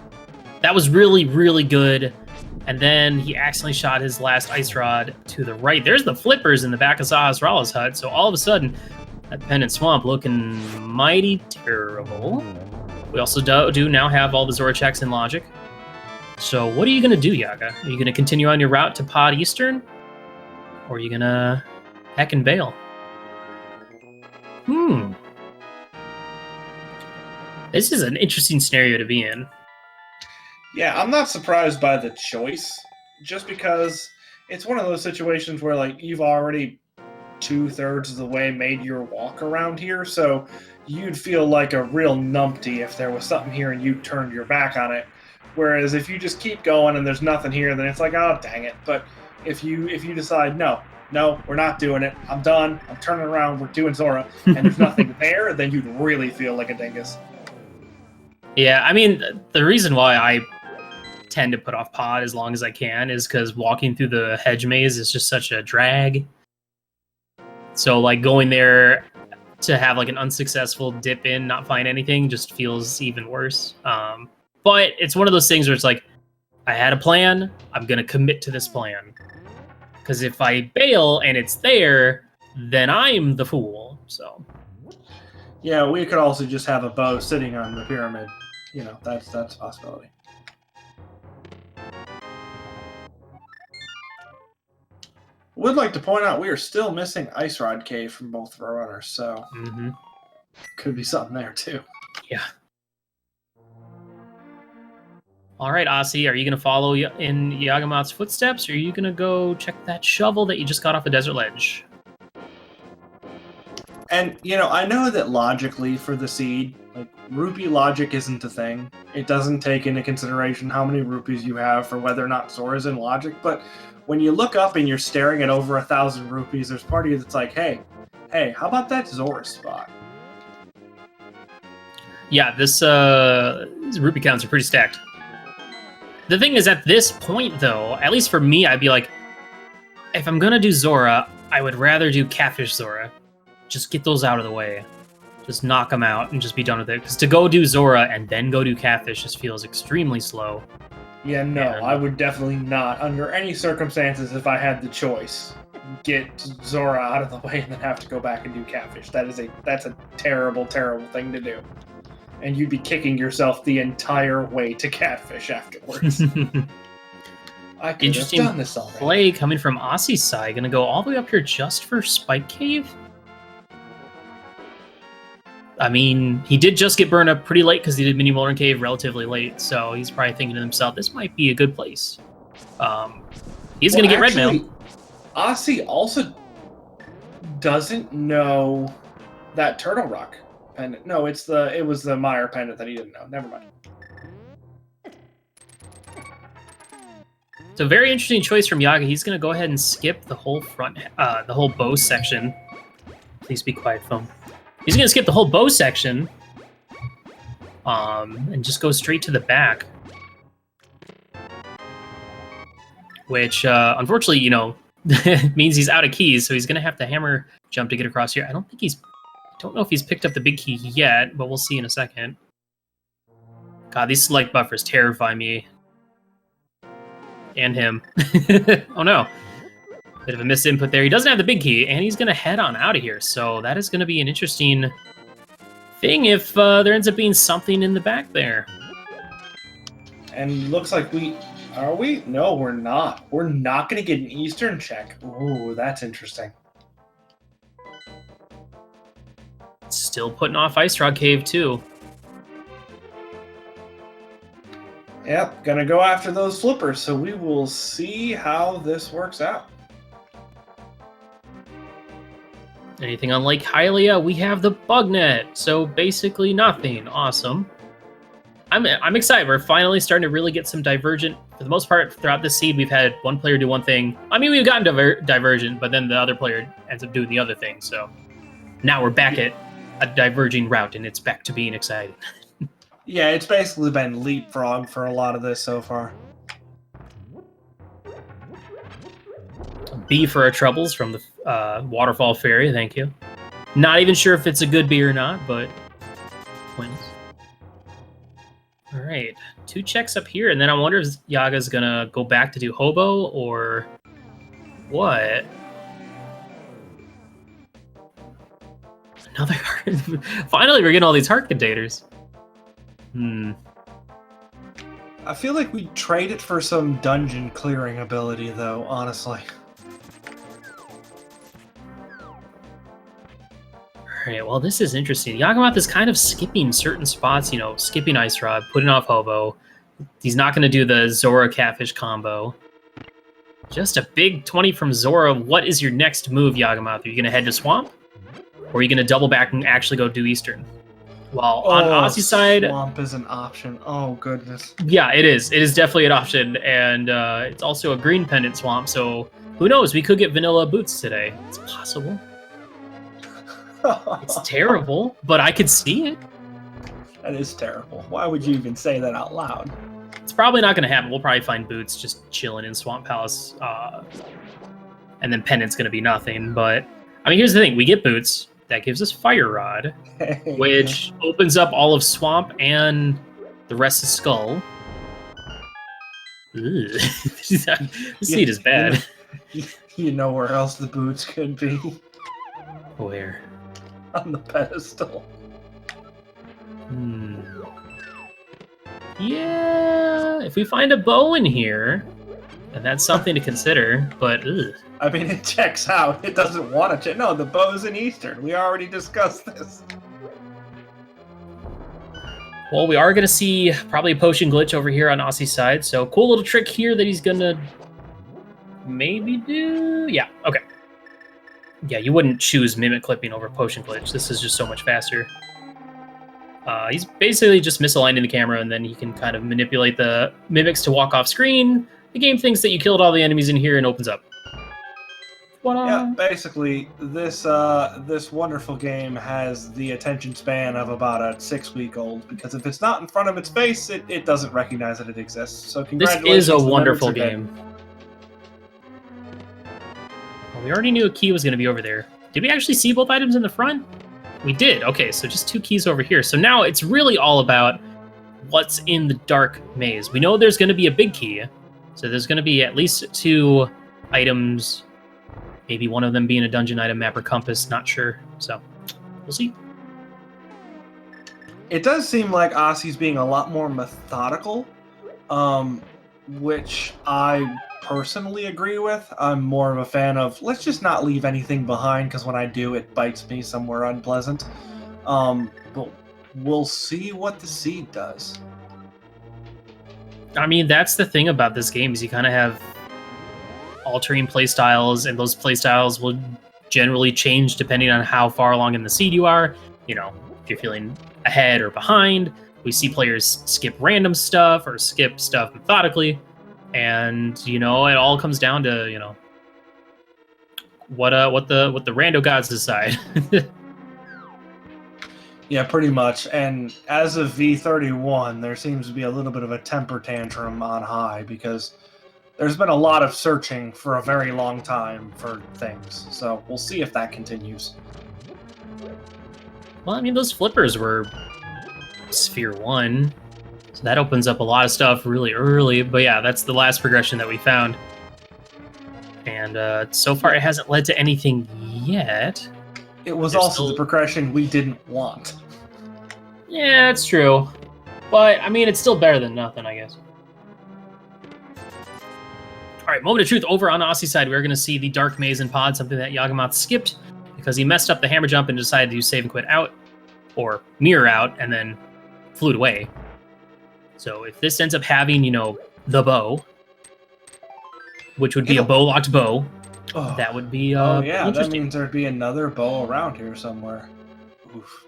That was really, really good. And then he accidentally shot his last Ice Rod to the right. There's the Flippers in the back of Sahasrara's hut, so all of a sudden, that Pendant Swamp looking mighty terrible. We also do now have all the Zora checks in Logic. So what are you going to do, Yaga? Are you going to continue on your route to Pod Eastern? Or are you going to heck and bail? This is an interesting scenario to be in. Yeah, I'm not surprised by the choice, just because it's one of those situations where, you've already 2/3 of the way made your walk around here, so you'd feel like a real numpty if there was something here and you turned your back on it. Whereas if you just keep going and there's nothing here, then it's like, oh, dang it. But if you decide, no, we're not doing it, I'm done, I'm turning around, we're doing Zora, and there's nothing there, then you'd really feel like a dingus. Yeah, I mean, the reason why I tend to put off Pod as long as I can is because walking through the hedge maze is just such a drag. So, going there to have, an unsuccessful dip in, not find anything, just feels even worse. But it's one of those things where it's like, I had a plan, I'm going to commit to this plan. Because if I bail and it's there, then I'm the fool, so... Yeah, we could also just have a bow sitting on the pyramid. That's a possibility. Would like to point out we are still missing Ice Rod Cave from both of our runners, so could be something there too. Yeah. All right, Osse, are you going to follow in Yagamoth's footsteps, or are you going to go check that shovel that you just got off the desert ledge? And, you know, I know that logically for the seed, like, rupee logic isn't a thing. It doesn't take into consideration how many rupees you have for whether or not Zora's in logic, but when you look up and you're staring at over 1,000 rupees, there's part of you that's like, hey, how about that Zora spot? Yeah, these rupee counts are pretty stacked. The thing is, at this point, though, at least for me, I'd be like, if I'm gonna do Zora, I would rather do Catfish Zora. Just get those out of the way. Just knock them out and just be done with it. Because to go do Zora and then go do Catfish just feels extremely slow. Yeah, no, I would definitely not, under any circumstances, if I had the choice, get Zora out of the way and then have to go back and do Catfish. That's a terrible, terrible thing to do. And you'd be kicking yourself the entire way to Catfish afterwards. I could have done this already. Play coming from Osse's side. Gonna go all the way up here just for Spike Cave? I mean, he did just get burned up pretty late because he did Mini Molten Cave relatively late, so he's probably thinking to himself, this might be a good place. He's gonna get red mail. Osse also doesn't know that Turtle Rock pendant. No, it was the Meyer pendant that he didn't know. Never mind. So very interesting choice from Yaga. He's gonna go ahead and skip the whole the whole bow section. Please be quiet, phone. He's gonna skip the whole bow section, and just go straight to the back. Which, unfortunately, you know, means he's out of keys, so he's gonna have to hammer jump to get across here. I don't know if he's picked up the big key yet, but we'll see in a second. God, these select buffers terrify me. And him. Oh no. Bit of a missed input there. He doesn't have the big key, and he's going to head on out of here. So that is going to be an interesting thing if there ends up being something in the back there. And looks like are we? No, we're not. We're not going to get an Eastern check. Ooh, that's interesting. Still putting off Ice Rock Cave, too. Yep, gonna go after those flippers, so we will see how this works out. Anything on Lake Hylia, we have the bug net, so basically nothing. Awesome. I'm excited. We're finally starting to really get some Divergent. For the most part, throughout this seed, we've had one player do one thing. I mean, we've gotten Divergent, but then the other player ends up doing the other thing, so now we're back at a diverging route, and it's back to being exciting. Yeah, it's basically been leapfrog for a lot of this so far. B for our troubles from the Waterfall Fairy, thank you. Not even sure if it's a good B or not, but wins. All right, 2 checks up here, and then I wonder if Yaga's gonna go back to do Hobo or what? Another heart. Finally, we're getting all these heart containers. I feel like we trade it for some dungeon clearing ability, though, honestly. Alright, well, this is interesting. Yagamoth is kind of skipping certain spots, you know, skipping Ice Rod, putting off Hobo. He's not going to do the Zora Catfish combo. Just a big 20 from Zora. What is your next move, Yagamoth? Are you going to head to Swamp? Or are you going to double back and actually go do Eastern? Well, on Osse's side... Swamp is an option. Oh, goodness. Yeah, it is. It is definitely an option. And it's also a green pendant swamp, so who knows? We could get vanilla boots today. It's possible. It's terrible, but I could see it. That is terrible. Why would you even say that out loud? It's probably not going to happen. We'll probably find boots just chilling in Swamp Palace. And then pendant's going to be nothing. But, I mean, here's the thing. We get boots. That gives us Fire Rod, which opens up all of Swamp and the rest of Skull. This seed is bad. You know where else the boots could be? Where? On the pedestal. Yeah, if we find a bow in here, And that's something to consider, but ugh. I mean, it checks out. It doesn't want to check. No, the bow's in Eastern. We already discussed this. Well, we are going to see probably a potion glitch over here on Ossie's side, so cool little trick here that he's going to maybe do... Yeah, okay. Yeah, you wouldn't choose Mimic Clipping over Potion Glitch. This is just so much faster. He's basically just misaligning the camera, and then he can kind of manipulate the Mimics to walk off screen. The game thinks that you killed all the enemies in here and opens up. Yeah, basically, this wonderful game has the attention span of about a 6-week-old, because if it's not in front of its face, it doesn't recognize that it exists. So congratulations. This is a wonderful game. Well, we already knew a key was going to be over there. Did we actually see both items in the front? We did. Okay, so just 2 keys over here. So now it's really all about what's in the dark maze. We know there's going to be a big key. So there's going to be at least 2 items, maybe one of them being a dungeon item, map, or compass. Not sure. So we'll see. It does seem like Ossie's being a lot more methodical, which I personally agree with. I'm more of a fan of, let's just not leave anything behind, because when I do, it bites me somewhere unpleasant. But we'll see what the seed does. I mean, that's the thing about this game, is you kind of have altering playstyles, and those playstyles will generally change depending on how far along in the seed you are. You know, if you're feeling ahead or behind. We see players skip random stuff or skip stuff methodically. And, you know, it all comes down to, you know, what the rando gods decide. Yeah, pretty much. And as of V31, there seems to be a little bit of a temper tantrum on high, because there's been a lot of searching for a very long time for things. So we'll see if that continues. Well, I mean, those flippers were Sphere 1. So that opens up a lot of stuff really early. But yeah, that's the last progression that we found. And so far, it hasn't led to anything yet. It was also the progression we didn't want. Yeah, that's true. But, I mean, it's still better than nothing, I guess. All right, moment of truth. Over on Ossie's side, we're going to see the Dark Maze and Pod, something that Yagamoth skipped because he messed up the hammer jump and decided to save and quit out, or mirror out, and then flew away. So if this ends up having, you know, the bow, which would be a bow-locked bow, that would be oh yeah, that means there'd be another bow around here somewhere. Oof.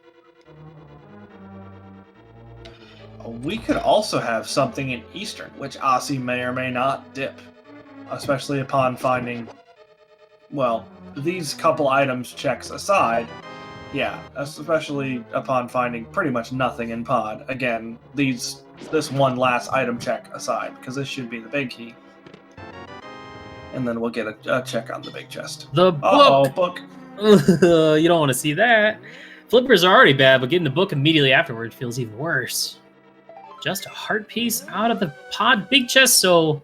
We could also have something in Eastern, which Ossie may or may not dip, especially upon finding, well, these couple items checks aside. Yeah, especially upon finding pretty much nothing in Pod. Again, this one last item check aside, because this should be the big key. And then we'll get a check on the big chest. The book! Uh-oh, book! You don't want to see that. Flippers are already bad, but getting the book immediately afterward feels even worse. Just a heart piece out of the Pod big chest, so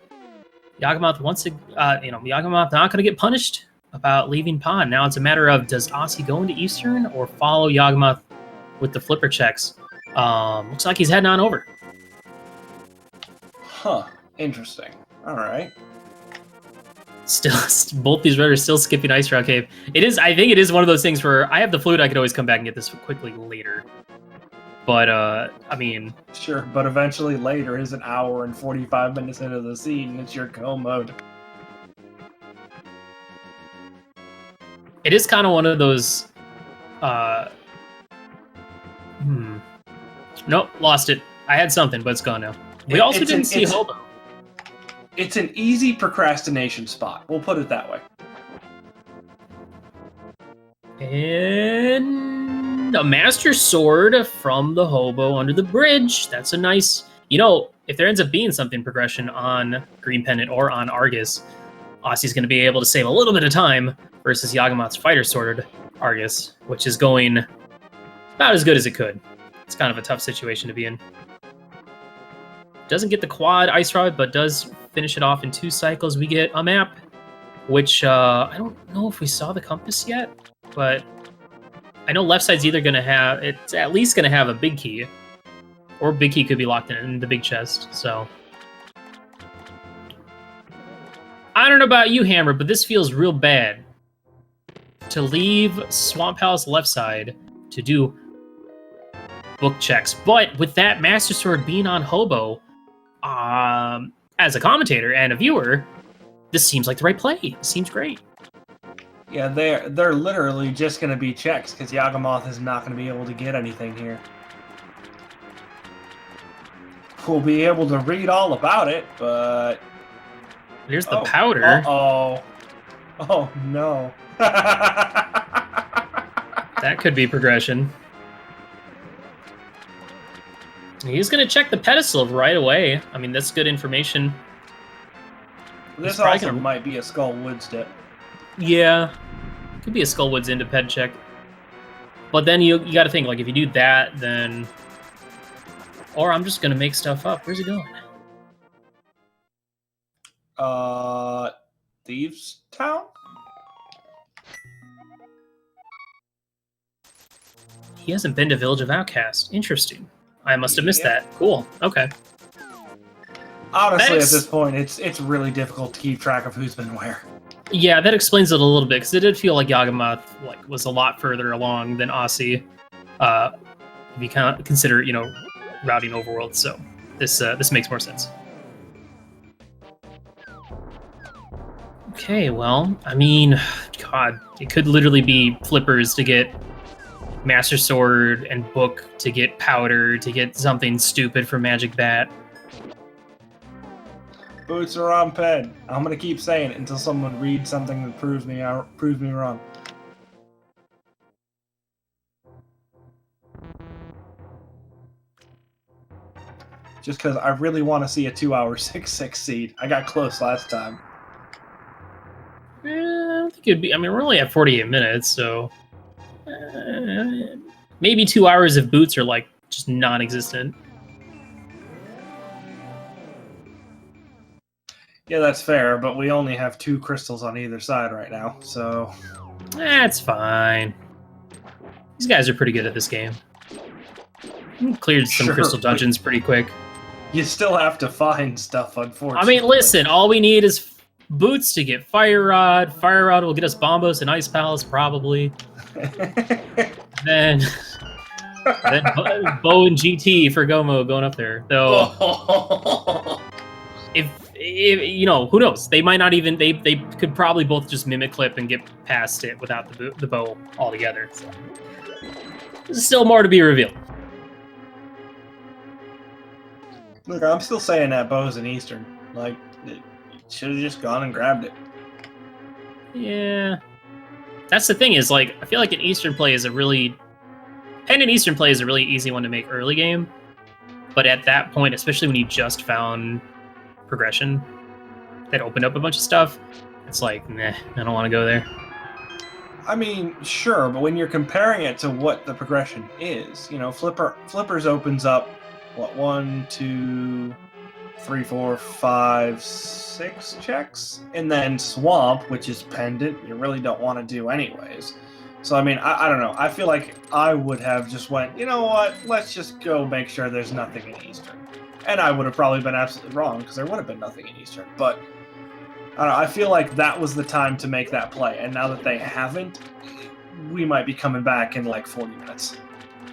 Yagamoth Yagamoth not going to get punished about leaving Pod. Now it's a matter of, does Ossie go into Eastern or follow Yagamoth with the flipper checks? Looks like he's heading on over. Huh. Interesting. All right. Still, both these runners still skipping Ice Rock Cave. I think it is one of those things where I have the flute, I could always come back and get this quickly later. But, I mean... Sure, but eventually later is an hour and 45 minutes into the scene, and it's your go mode. It is kind of one of those, Nope, lost it. I had something, but it's gone now. We also didn't see Hobo. It's an easy procrastination spot. We'll put it that way. And a Master Sword from the Hobo under the bridge. That's a nice... You know, if there ends up being something progression on Green Pendant or on Argus, Ossie's going to be able to save a little bit of time versus Yagamoth's Fighter Sword Argus, which is going about as good as it could. It's kind of a tough situation to be in. Doesn't get the quad Ice Rod, but does finish it off in 2 cycles. We get a map, which I don't know if we saw the compass yet, but I know left side's either going to have, it's at least going to have a big key, or big key could be locked in the big chest, so. I don't know about you, Hammer, but this feels real bad. To leave Swamp Palace left side to do book checks. But with that Master Sword being on Hobo, as a commentator and a viewer, this seems like the right play. It seems great. Yeah, they're literally just going to be checks because Yagamoth is not going to be able to get anything here. We'll be able to read all about it, but... Here's the powder. Uh-oh. Oh, no. That could be progression. He's going to check the pedestal right away. I mean, that's good information. This also might be a Skull Woods dip. Yeah. Could be a Skull Woods into ped check. But then you got to think, like, if you do that, then... Or I'm just going to make stuff up. Where's he going? Thieves Town? He hasn't been to Village of Outcast. Interesting. I must have missed that. Cool. Okay. Honestly, at this point, it's really difficult to keep track of who's been where. Yeah, that explains it a little bit, because it did feel like Yagamoth was a lot further along than Osse. If you consider, routing overworld, so this makes more sense. Okay, well, I mean, God, it could literally be flippers to get Master Sword and Book to get powder to get something stupid for Magic Bat. Boots are on ped. I'm gonna keep saying it until someone reads something that proves me wrong. Just because I really want to see a 2-hour 6-6 seed. I got close last time. I think it'd be. I mean, we're only at 48 minutes, so maybe 2 hours if boots are just non-existent. Yeah, that's fair, but we only have 2 crystals on either side right now, so... That's fine. These guys are pretty good at this game. Cleared some crystal dungeons pretty quick. You still have to find stuff, unfortunately. I mean, listen, all we need is boots to get Fire Rod. Fire Rod will get us Bombos and Ice Palace, probably. then Bow and GT for Gomo going up there. Though, if who knows? They might not even. They could probably both just mimic clip and get past it without the bow altogether. So, there's still more to be revealed. Look, I'm still saying that bow's an Eastern. It should have just gone and grabbed it. Yeah. That's the thing is, I feel like an Eastern play is Pendant Eastern play is a really easy one to make early game. But at that point, especially when you just found progression that opened up a bunch of stuff, it's nah, I don't want to go there. I mean, sure, but when you're comparing it to what the progression is, Flippers opens up, 1, 2, 3, 4, 5, 6 checks? And then Swamp, which is Pendant, you really don't want to do anyways. So, I mean, I don't know. I feel like I would have just went, you know what, let's just go make sure there's nothing in Eastern. And I would have probably been absolutely wrong, because there would have been nothing in Eastern. But, I don't know, I feel like that was the time to make that play. And now that they haven't, we might be coming back in 40 minutes.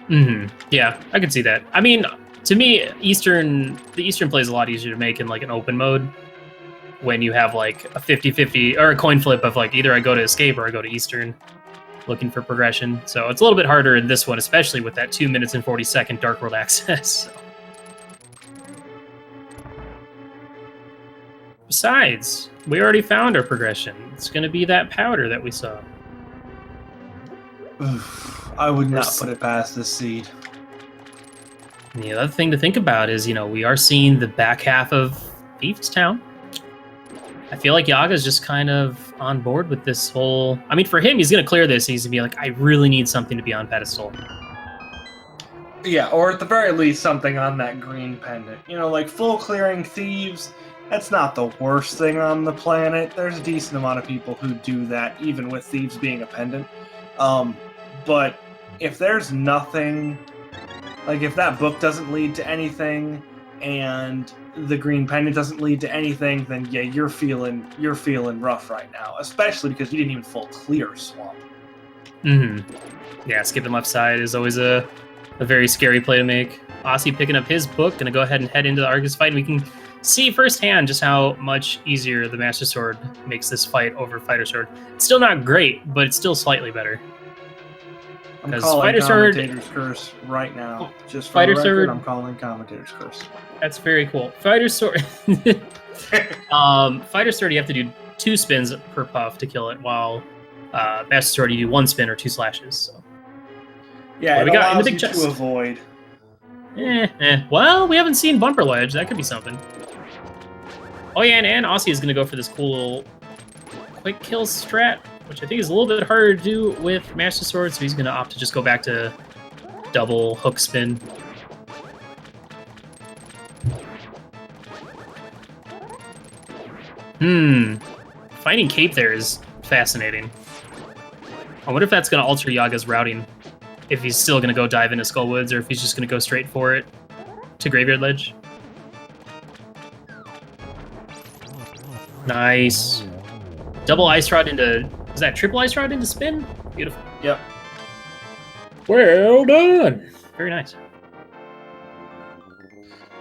Mm-hmm. Yeah, I can see that. I mean... To me, the Eastern play is a lot easier to make in an open mode when you have a 50-50 or a coin flip of either I go to escape or I go to Eastern looking for progression. So it's a little bit harder in this one, especially with that 2 minutes and 40-second Dark World access. So. Besides, we already found our progression. It's going to be that powder that we saw. Oof, I would not put it past this seed. And the other thing to think about is, we are seeing the back half of Thieves Town. I feel like Yaga's just kind of on board with this whole... I mean, for him, he's going to clear this. He's going to be I really need something to be on pedestal. Yeah, or at the very least, something on that green pendant. Full clearing Thieves, that's not the worst thing on the planet. There's a decent amount of people who do that, even with Thieves being a pendant. But if there's nothing... if that book doesn't lead to anything, and the green pendant doesn't lead to anything, then yeah, you're feeling rough right now, especially because you didn't even full clear swamp. Yeah, skipping left side is always a very scary play to make. Osse picking up his book, gonna go ahead and head into the Argus fight, and we can see firsthand just how much easier the Master Sword makes this fight over Fighter Sword. It's still not great, but it's still slightly better. I'm calling Commentator's Curse right now. Just for Fighter the record, Sword. I'm calling Commentator's Curse. That's very cool. Fighter Sword. Fighter Sword, you have to do 2 spins per puff to kill it, while Master Sword, you do 1 spin or 2 slashes. So. Yeah, what it we got in the allows big you chest to avoid. Well, we haven't seen Bumper Ledge. That could be something. Oh yeah, and Osse is going to go for this cool quick kill strat, which I think is a little bit harder to do with Master Sword, so he's going to opt to just go back to double hook spin. Finding Cape there is fascinating. I wonder if that's going to alter Yaga's routing. If he's still going to go dive into Skull Woods, or if he's just going to go straight for it to Graveyard Ledge. Nice. Double Ice Rod into... Is that triple Ice Rod into spin? Beautiful. Yep. Well done. Very nice.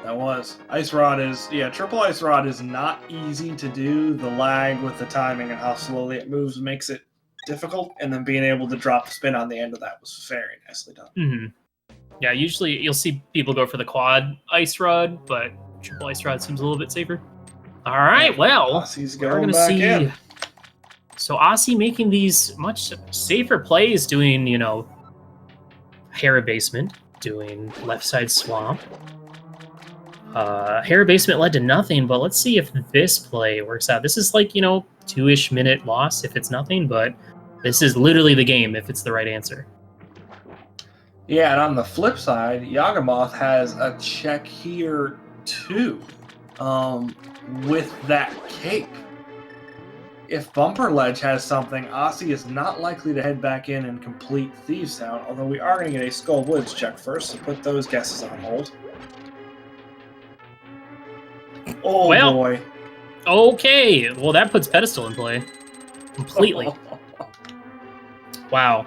That was. Ice Rod is... Yeah, triple Ice Rod is not easy to do. The lag with the timing and how slowly it moves makes it difficult, and then being able to drop the spin on the end of that was very nicely done. Yeah, usually you'll see people go for the quad Ice Rod, but triple Ice Rod seems a little bit safer. All right, well, Osse's we're going gonna back see. in. So Osse making these much safer plays, doing Hera Basement, doing left side swamp. Hera Basement led to nothing, but let's see if this play works out. This is like 2-ish minute loss if it's nothing, but this is literally the game if it's the right answer. Yeah, and on the flip side, Yagamoth has a check here too, with that cape. If Bumper Ledge has something, Osse is not likely to head back in and complete Thieves Town, although we are going to get a Skull Woods check first, so put those guesses on hold. Oh, well, boy. Okay, well that puts Pedestal in play. Completely. Wow.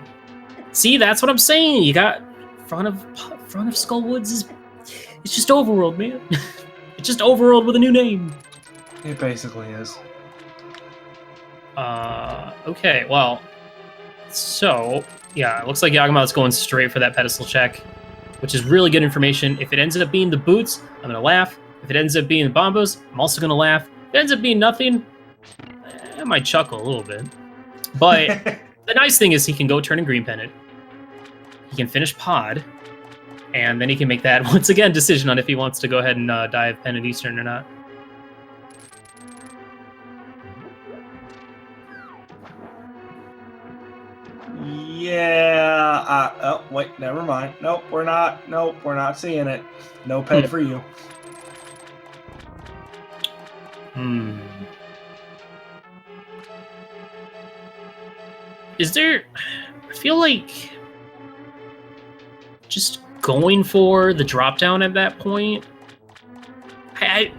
See, that's what I'm saying. You got front of Skull Woods it's just Overworld, man. It's just Overworld with a new name. It basically is. Okay, well, so yeah, it looks like Yagamoth's going straight for that pedestal check, which is really good information. If it ends up being the boots, I'm gonna laugh. If it ends up being the bombos, I'm also gonna laugh. If it ends up being nothing, I might chuckle a little bit. But the nice thing is he can go turn in green pendant. He can finish pod, and then he can make that once again decision on if he wants to go ahead and dive pendant Eastern or not. Yeah. Oh, wait, never mind. Nope, we're not seeing it. No ped for you. Is there... I feel like just going for the drop down at that point. I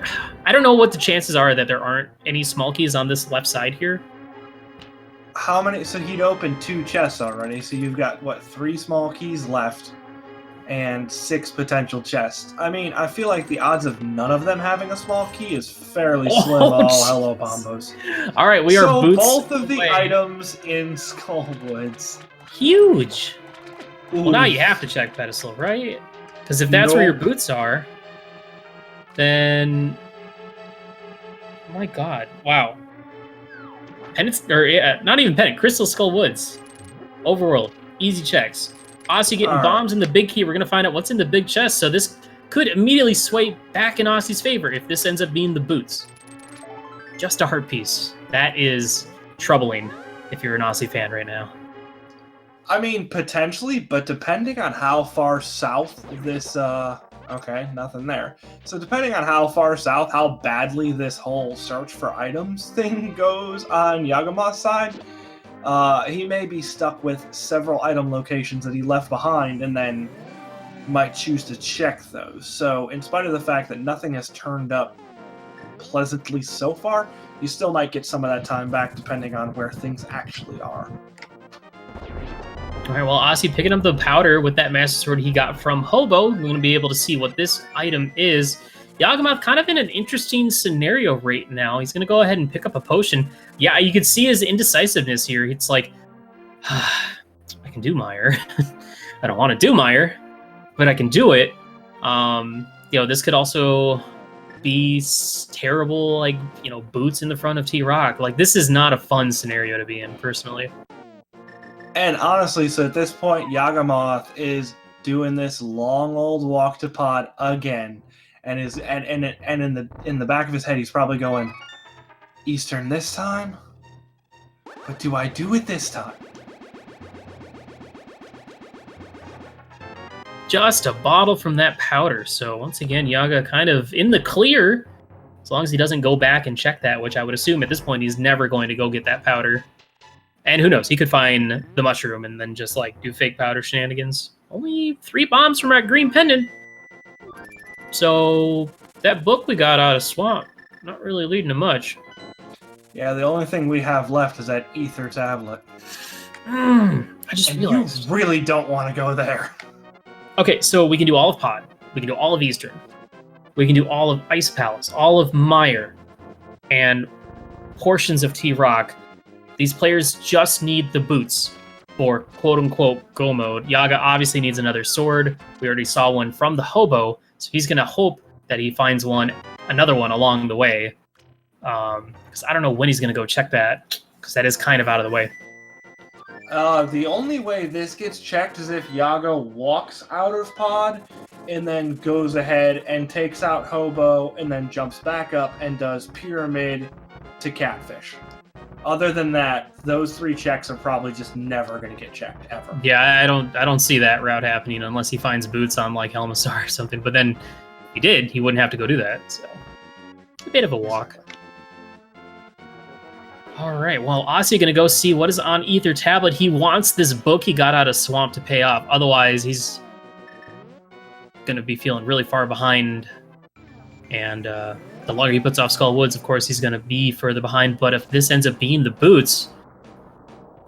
don't know what the chances are that there aren't any small keys on this left side here. How many? So he'd opened 2 chests already. So you've got what, 3 small keys left, and 6 potential chests. I mean, I feel like the odds of none of them having a small key is fairly slim. Oh, hello, Bombos. All right, we are boots. So both of the items in Skull Woods. Huge. Ooh. Well, now you have to check pedestal, right? Because if that's where your boots are, then... Oh my god. Wow. Pennant, or not even Pennant, Crystal Skull Woods. Overworld. Easy checks. Osse getting bombs in the big key. We're going to find out what's in the big chest, so this could immediately sway back in Osse's favor if this ends up being the boots. Just a heart piece. That is troubling if you're an Osse fan right now. I mean, potentially, but depending on how far south this, okay, nothing there. So depending on how far south, how badly this whole search for items thing goes on Yagamoth's side, he may be stuck with several item locations that he left behind, and then might choose to check those. So in spite of the fact that nothing has turned up pleasantly so far, you still might get some of that time back depending on where things actually are. All right, well, Osse picking up the powder with that Master Sword he got from Hobo. We're going to be able to see what this item is. Yagamoth kind of in an interesting scenario right now. He's going to go ahead and pick up a potion. Yeah, you can see his indecisiveness here. It's like, I can do Mire. I don't want to do Mire, but I can do it. This could also be terrible, like, boots in the front of T-Rock. Like, this is not a fun scenario to be in, personally. And honestly, so at this point, Yagamoth is doing this long old walk to pod again, and is and in the back of his head, he's probably going, Eastern this time? What do I do with this time? Just a bottle from that powder. So once again, Yaga kind of in the clear, as long as he doesn't go back and check that, which I would assume at this point he's never going to go get that powder. And who knows, he could find the mushroom and then just like do fake powder shenanigans. Only 3 bombs from that green pendant. So that book we got out of Swamp, not really leading to much. Yeah, the only thing we have left is that ether tablet. I just realized. You really don't want to go there. Okay, so we can do all of Pod. We can do all of Eastern. We can do all of Ice Palace, all of Mire, and portions of T-Rock. These players just need the boots for quote-unquote go mode. Yaga obviously needs another sword. We already saw one from the Hobo, so he's going to hope that he finds another one along the way. Because I don't know when he's going to go check that, because that is kind of out of the way. The only way this gets checked is if Yaga walks out of pod and then goes ahead and takes out Hobo and then jumps back up and does Pyramid to Catfish. Other than that, those 3 checks are probably just never going to get checked, ever. Yeah, I don't see that route happening unless he finds boots on, like, Helmasaur or something. But then, if he did, he wouldn't have to go do that, so... a bit of a walk. Alright, well, Osse gonna go see what is on Ether Tablet. He wants this book he got out of Swamp to pay off. Otherwise, he's gonna be feeling really far behind. And the longer he puts off Skull Woods, of course, he's gonna be further behind. But if this ends up being the boots...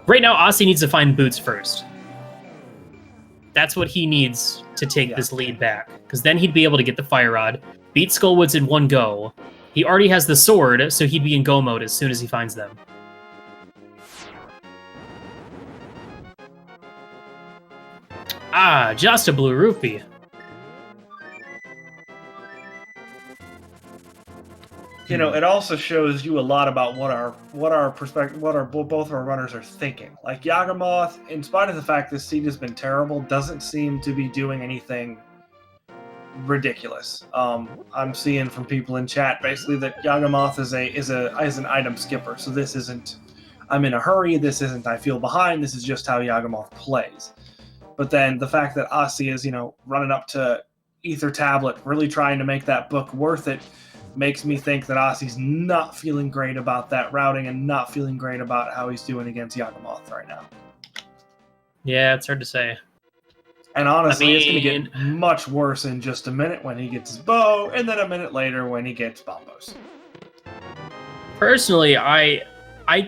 right now, Osse needs to find boots first. That's what he needs to take this lead back. Because then he'd be able to get the Fire Rod, beat Skull Woods in one go. He already has the sword, so he'd be in go mode as soon as he finds them. Ah, just a blue rupee. It also shows you a lot about what both our runners are thinking. Like Yagamoth, in spite of the fact this seed has been terrible, doesn't seem to be doing anything ridiculous. I'm seeing from people in chat basically that Yagamoth is an item skipper. So this isn't I'm in a hurry, this isn't I feel behind, this is just how Yagamoth plays. But then the fact that Osse is, running up to Ether Tablet, really trying to make that book worth it, makes me think that Osse's not feeling great about that routing and not feeling great about how he's doing against Yagamoth right now. Yeah, it's hard to say. And honestly, it's going to get much worse in just a minute when he gets his bow, and then a minute later when he gets bombos. Personally, I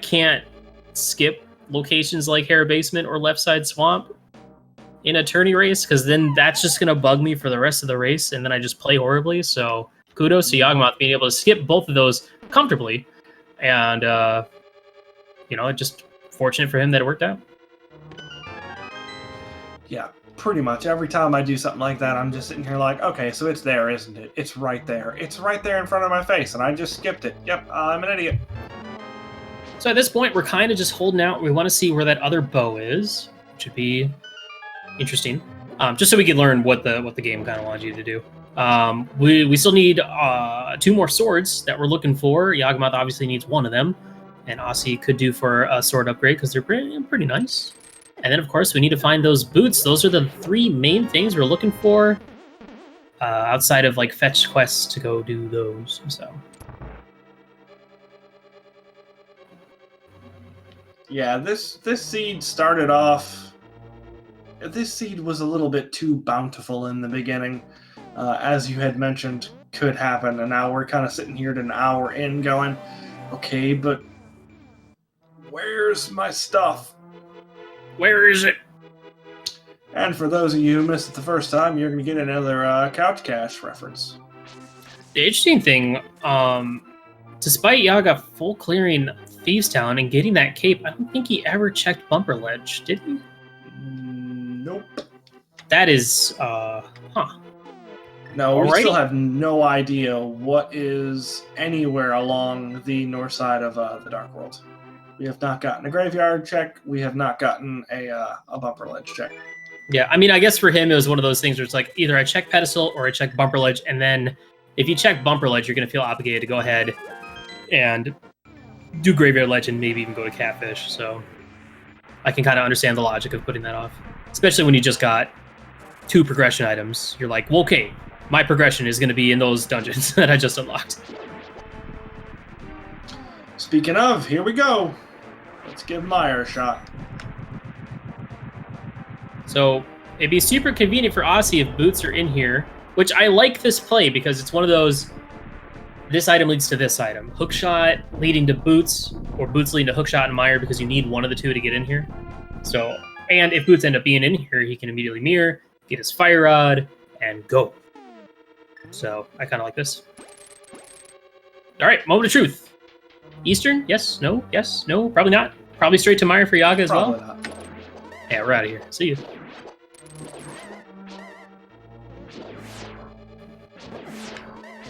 can't skip locations like Hair Basement or Left Side Swamp in a tourney race, because then that's just going to bug me for the rest of the race, and then I just play horribly. So kudos to Yagamoth being able to skip both of those comfortably. And, just fortunate for him that it worked out. Yeah. Pretty much every time I do something like that, I'm just sitting here like, okay, so it's there, isn't it? It's right there. It's right there in front of my face, and I just skipped it. Yep, I'm an idiot. So at this point, we're kind of just holding out. We want to see where that other bow is, which would be interesting, just so we can learn what the game kind of wants you to do. We still need 2 more swords that we're looking for. Yagamoth obviously needs 1 of them, and Osse could do for a sword upgrade because they're pretty nice. And then, of course, we need to find those boots. Those are the 3 main things we're looking for, outside of, like, fetch quests to go do those. So, yeah, this seed started off this seed was a little bit too bountiful in the beginning, as you had mentioned could happen, and now we're kind of sitting here at an hour in going, okay, but where's my stuff? Where is it? And for those of you who missed it the first time, you're going to get another Couch Cash reference. The interesting thing, despite Yaga full clearing Thieves Town and getting that cape, I don't think he ever checked Bumper Ledge, did he? Nope. That is, No, we Alrighty. still have no idea what is anywhere along the north side of the Dark World. We have not gotten a graveyard check. We have not gotten a Bumper Ledge check. Yeah, I mean, I guess for him, it was one of those things where it's like, either I check Pedestal or I check Bumper Ledge, and then if you check Bumper Ledge, you're going to feel obligated to go ahead and do Graveyard Ledge and maybe even go to Catfish, so I can kind of understand the logic of putting that off. Especially when you just got 2 progression items. You're like, well, okay, my progression is going to be in those dungeons that I just unlocked. Speaking of, here we go. Let's give Meyer a shot. So it'd be super convenient for Aussie if boots are in here, which I like this play because it's one of those, this item leads to this item. Hookshot leading to boots, or boots leading to hookshot and Meyer because you need one of the 2 to get in here. So, and if boots end up being in here, he can immediately mirror, get his fire rod, and go. So I kind of like this. All right, moment of truth. Eastern? Yes, no, yes, no, probably not. Probably straight to Meyer for Yaga as Probably well. not. Yeah, we're out of here. See you.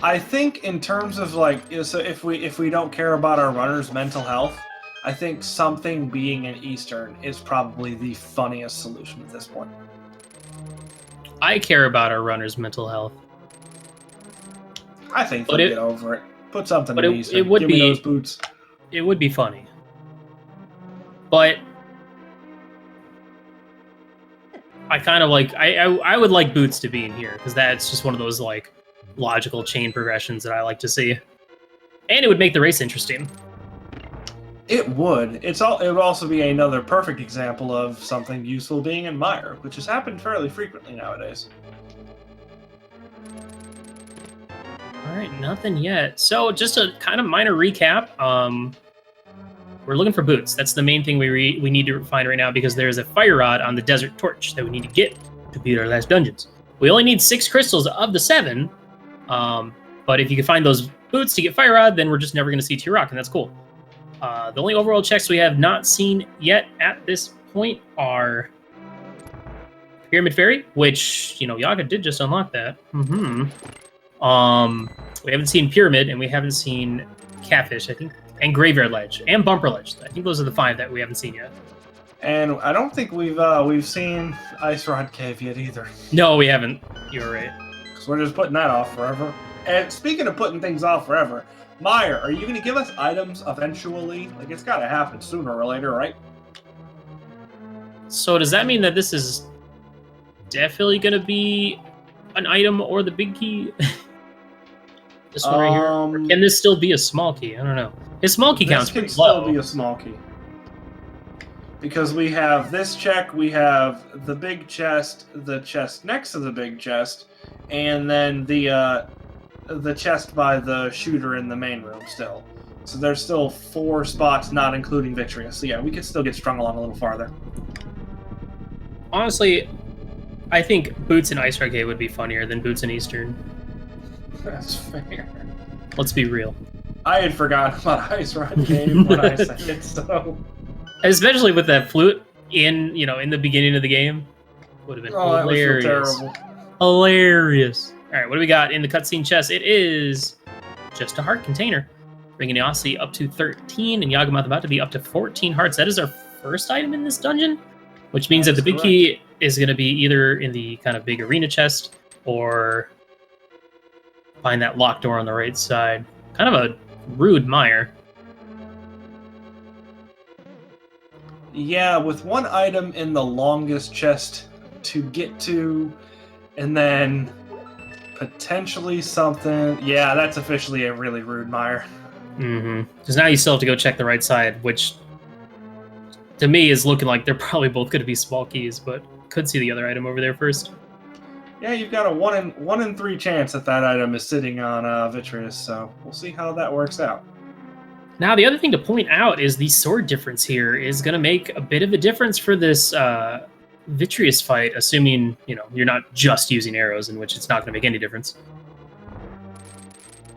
I think in terms of like, so if we don't care about our runners' mental health, I think something being an Eastern is probably the funniest solution at this point. I care about our runners' mental health. I think they'll get over it. Put something but in it- Eastern. it would Give be- me those boots. It would be funny. But I kind of like, I would like boots to be in here because that's just one of those like logical chain progressions that I like to see. And it would make the race interesting. It would. It would also be another perfect example of something useful being in Meyer, which has happened fairly frequently nowadays. All right, nothing yet. So just a kind of minor recap. We're looking for boots. That's the main thing we need to find right now because there's a fire rod on the desert torch that we need to get to beat our last dungeons. We only need 6 crystals of the 7, but if you can find those boots to get fire rod, then we're just never going to see T-Rock, and that's cool. The only overall checks we have not seen yet at this point are Pyramid Fairy, which, you know, Yaga did just unlock that. We haven't seen Pyramid, and we haven't seen Catfish, I think, and Graveyard Ledge, and Bumper Ledge. I think those are the 5 that we haven't seen yet. And I don't think we've seen Ice Rod Cave yet either. No, we haven't. You're right. Because we're just putting that off forever. And speaking of putting things off forever, Meyer, are you going to give us items eventually? Like, it's got to happen sooner or later, right? So does that mean that this is definitely going to be an item or the big key? This one right here? Or can this still be a small key? I don't know. His small key counts This can pretty still low. be a small key. Because we have this check, we have the big chest, the chest next to the big chest, and then the chest by the shooter in the main room still. So there's still 4 spots, not including Victorious. So yeah, we could still get strung along a little farther. Honestly, I think Boots and Ice Arcade would be funnier than Boots and Eastern. That's fair. Let's be real. I had forgotten about Ice Rod Cave when I said it, so... Especially with that flute in the beginning of the game. Would have been hilarious. That was so terrible. Hilarious. All right, what do we got in the cutscene chest? It is just a heart container. Bringing Osse up to 13 and Yagamoth about to be up to 14 hearts. That is our first item in this dungeon, which means that the big key is going to be either in the kind of big arena chest or find that locked door on the right side. Kind of a rude Meyer. Yeah, with one item in the longest chest to get to, and then potentially something... Yeah, that's officially a really rude Meyer. Because now you still have to go check the right side, which to me is looking like they're probably both going to be small keys, but could see the other item over there first. Yeah, you've got a 1 in 3 chance that that item is sitting on Vitreous, so we'll see how that works out. Now, the other thing to point out is the sword difference here is going to make a bit of a difference for this Vitreous fight, assuming, you know, you're not just using arrows, in which it's not going to make any difference.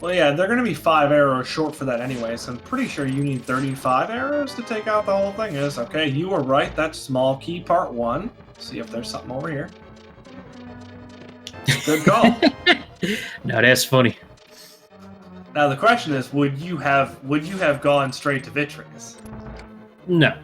Well, yeah, they're going to be 5 arrows short for that anyway, so I'm pretty sure you need 35 arrows to take out the whole thing. Okay, you were right. That's small key part 1. See if there's something over here. Good call. No, that's funny. Now the question is, would you have gone straight to Vitreous? No.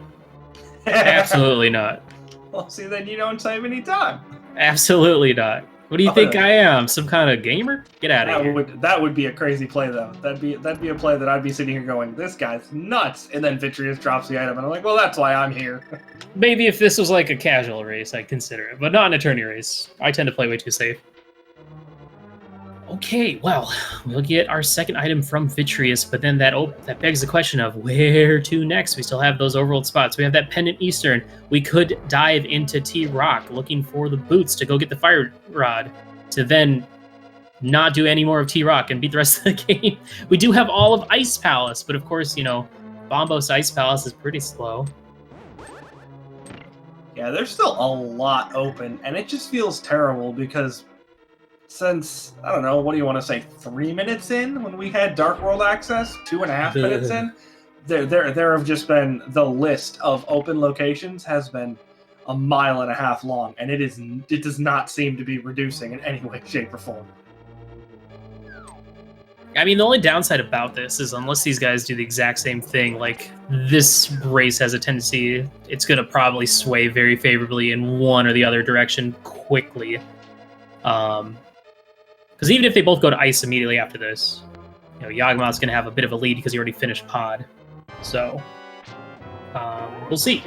Absolutely not. Well, see, then you don't save any time. Absolutely not. What do you think I am? Some kind of gamer? Get out of here. That would be a crazy play, though. That'd be a play that I'd be sitting here going, "This guy's nuts," and then Vitreous drops the item, and I'm like, "Well, that's why I'm here." Maybe if this was like a casual race, I'd consider it, but not an attorney race. I tend to play way too safe. Okay, well, we'll get our second item from Vitreous, but then that begs the question of where to next. We still have those overworld spots. We have that Pendant Eastern. We could dive into T-Rock, looking for the boots to go get the Fire Rod, to then not do any more of T-Rock and beat the rest of the game. We do have all of Ice Palace, but of course, you know, Bombos Ice Palace is pretty slow. Yeah, there's still a lot open, and it just feels terrible because since, I don't know, what do you want to say, 3 minutes in when we had Dark World access, 2.5 minutes in, there have just been, the list of open locations has been 1.5 miles long, and it does not seem to be reducing in any way, shape, or form. I mean, the only downside about this is unless these guys do the exact same thing, like, this race has a tendency, it's going to probably sway very favorably in one or the other direction quickly. Because even if they both go to ice immediately after this, you know, Yagamoth's going to have a bit of a lead because he already finished pod. So, we'll see.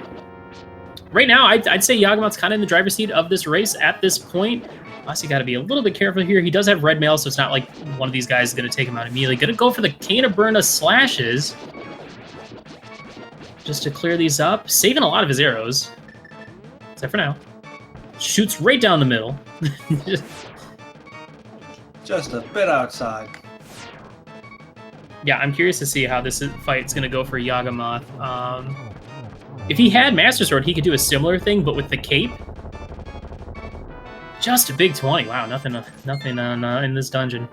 Right now, I'd say Yagamoth's kind of in the driver's seat of this race at this point. Honestly, got to be a little bit careful here. He does have red mail, so it's not like one of these guys is going to take him out immediately. Going to go for the Canaburna slashes just to clear these up. Saving a lot of his arrows, except for now. Shoots right down the middle. Just a bit outside. Yeah, I'm curious to see how this fight's going to go for Yagamoth. If he had Master Sword, he could do a similar thing, but with the cape. Just a big 20. Wow, nothing on in this dungeon.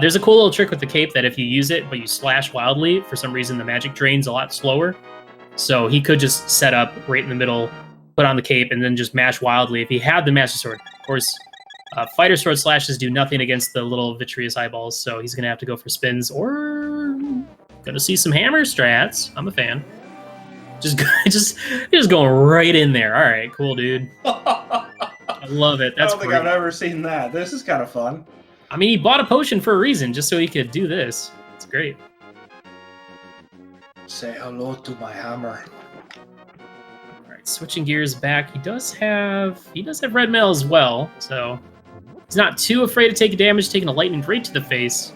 There's a cool little trick with the cape that if you use it, but you slash wildly, for some reason the magic drains a lot slower. So he could just set up right in the middle, put on the cape, and then just mash wildly if he had the Master Sword. Of course, Fighter Sword slashes do nothing against the little Vitreous eyeballs, so he's going to have to go for spins, or going to see some hammer strats. I'm a fan. Just going right in there. All right, cool, dude. I love it. That's I don't think I've ever seen that. This is kind of fun. I mean, he bought a potion for a reason, just so he could do this. It's great. Say hello to my hammer. All right, switching gears back. He does have red mail as well, so he's not too afraid to take damage, taking a lightning right to the face.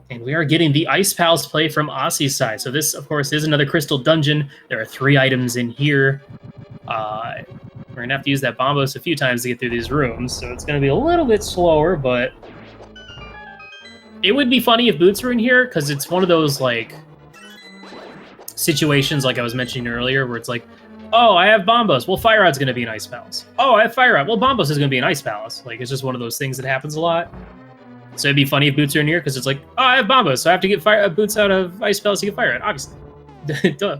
And we are getting the Ice Palace play from Osse's side. So this, of course, is another crystal dungeon. There are 3 items in here. We're going to have to use that Bombos a few times to get through these rooms, so it's going to be a little bit slower, but it would be funny if Boots were in here, because it's one of those, like, situations, like I was mentioning earlier, where it's like, oh, I have Bombos. Well, Fire Rod's going to be an Ice Palace. Oh, I have Fire Rod. Well, Bombos is going to be an Ice Palace. Like, it's just one of those things that happens a lot. So it'd be funny if Boots are in here, because it's like, oh, I have Bombos, so I have to get Boots out of Ice Palace to get Fire Rod, obviously. Duh.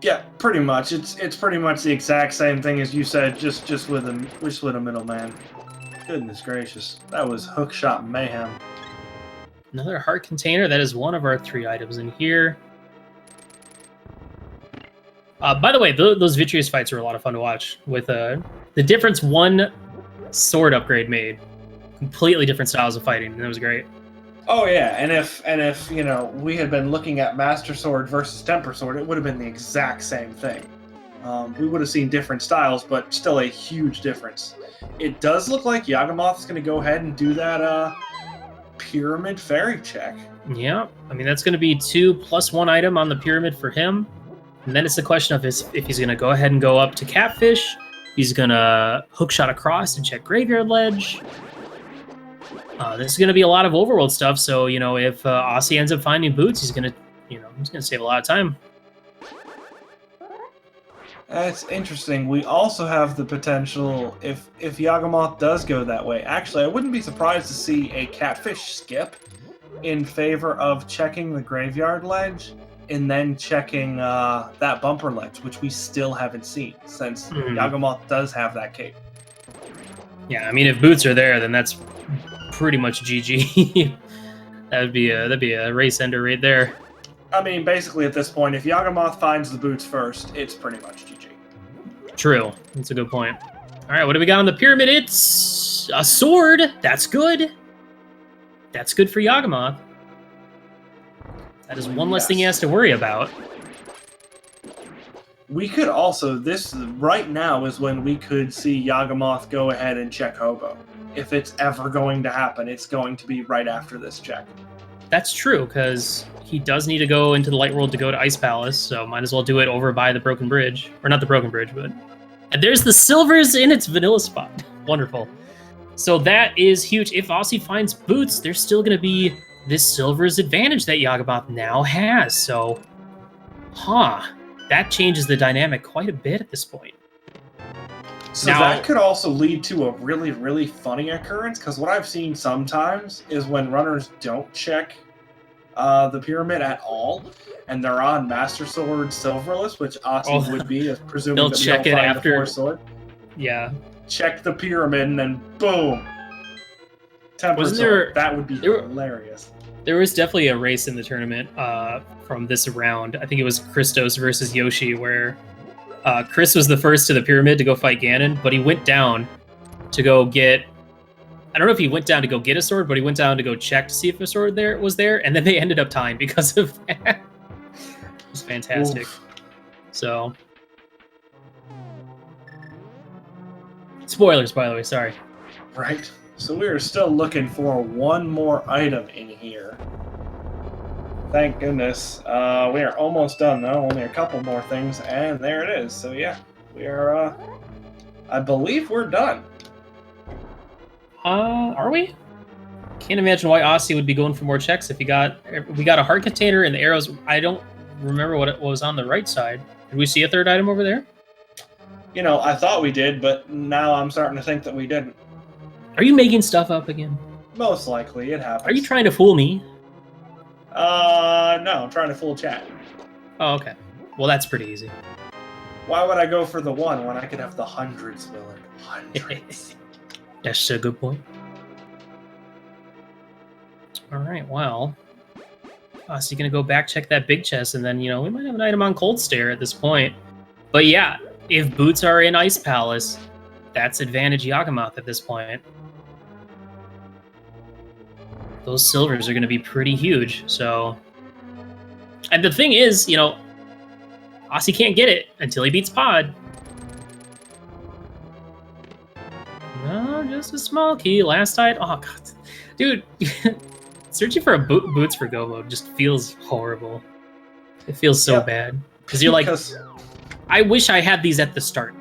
Yeah, pretty much. It's pretty much the exact same thing as you said, just with a middleman. Goodness gracious, that was hookshot mayhem. Another heart container. That is one of our 3 items in here. By the way, those Vitreous fights are a lot of fun to watch. With the difference one sword upgrade made, completely different styles of fighting, and it was great. Oh yeah, and if you know, we had been looking at Master Sword versus Temper Sword, it would have been the exact same thing. We would have seen different styles, but still a huge difference. It does look like Yagamoth's going to go ahead and do that Pyramid Fairy check. Yeah, I mean, that's going to be 2 + 1 item on the pyramid for him. And then it's the question of if he's going to go ahead and go up to Catfish. He's going to hookshot across and check Graveyard Ledge. This is going to be a lot of overworld stuff. So, you know, if Osse ends up finding boots, he's going to, you know, he's going to save a lot of time. That's interesting. We also have the potential, if Yagamoth does go that way. Actually, I wouldn't be surprised to see a Catfish skip in favor of checking the Graveyard Ledge and then checking that Bumper Ledge, which we still haven't seen, since Yagamoth does have that cape. Yeah, I mean, if boots are there, then that's pretty much GG. that'd be a race ender right there. I mean, basically at this point, if Yagamoth finds the boots first, it's pretty much GG. True. That's a good point. All right, what do we got on the pyramid? It's a sword. That's good. That's good for Yagamoth. That is one less thing he has to worry about. We could also, right now is when we could see Yagamoth go ahead and check Hobo. If it's ever going to happen, it's going to be right after this check. That's true, because he does need to go into the Light World to go to Ice Palace, so might as well do it over by the Broken Bridge. Or not the Broken Bridge, but... And there's the silvers in its vanilla spot. Wonderful. So that is huge. If Osse finds boots, there's still going to be this silvers advantage that Yagamoth now has. So, that changes the dynamic quite a bit at this point. So now, that could also lead to a really, really funny occurrence, because what I've seen sometimes is when runners don't check the pyramid at all, and they're on Master Sword Silverless, which Osse would be, as presuming that we don't find the Force Sword. Yeah. Check the pyramid, and then boom! Temper Sword. That would be hilarious. There was definitely a race in the tournament from this round. I think it was Christos versus Yoshi, where Chris was the first to the pyramid to go fight Ganon, but he went down to go get... I don't know if he went down to go get a sword, but he went down to go check to see if a sword was there, and then they ended up tying because of that. It was fantastic. Oof. So... Spoilers, by the way, sorry. Right. So we're still looking for one more item in here. Thank goodness. We are almost done, though. Only a couple more things, and there it is. So yeah, we are, I believe we're done. Are we? Can't imagine why Osse would be going for more checks if we got a heart container and the arrows. I don't remember what was on the right side. Did we see a third item over there? You know, I thought we did, but now I'm starting to think that we didn't. Are you making stuff up again? Most likely, it happens. Are you trying to fool me? No, I'm trying to fool chat. Oh, okay. Well, that's pretty easy. Why would I go for the one when I could have the hundreds, Willard? Hundreds. That's a good point. All right, well, so you're gonna go back, check that big chest, and then, you know, we might have an item on Cold Stare at this point. But yeah, if boots are in Ice Palace, that's advantage Yagamoth at this point. Those silvers are gonna be pretty huge, so... And the thing is, you know, Osse can't get it until he beats Pod. No, just a small key. Last item. Oh, God. Dude, searching for a boots for go mode just feels horrible. It feels so bad. Because you're like, I wish I had these at the start.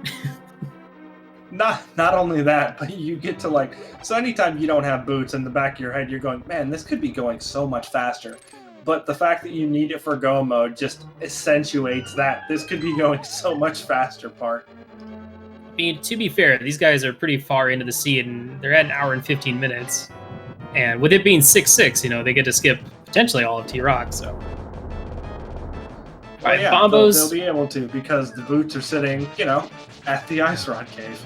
Not only that, but you get to like... So anytime you don't have boots in the back of your head, you're going, man, this could be going so much faster. But the fact that you need it for go mode just accentuates that. This could be going so much faster part. I mean, to be fair, these guys are pretty far into the seed, and they're at an hour and 15 minutes. And with it being 6-6, you know, they get to skip potentially all of T-Rock, so... Well, right, yeah, Bombos... They'll be able to, because the boots are sitting, you know, at the Ice Rod Cave.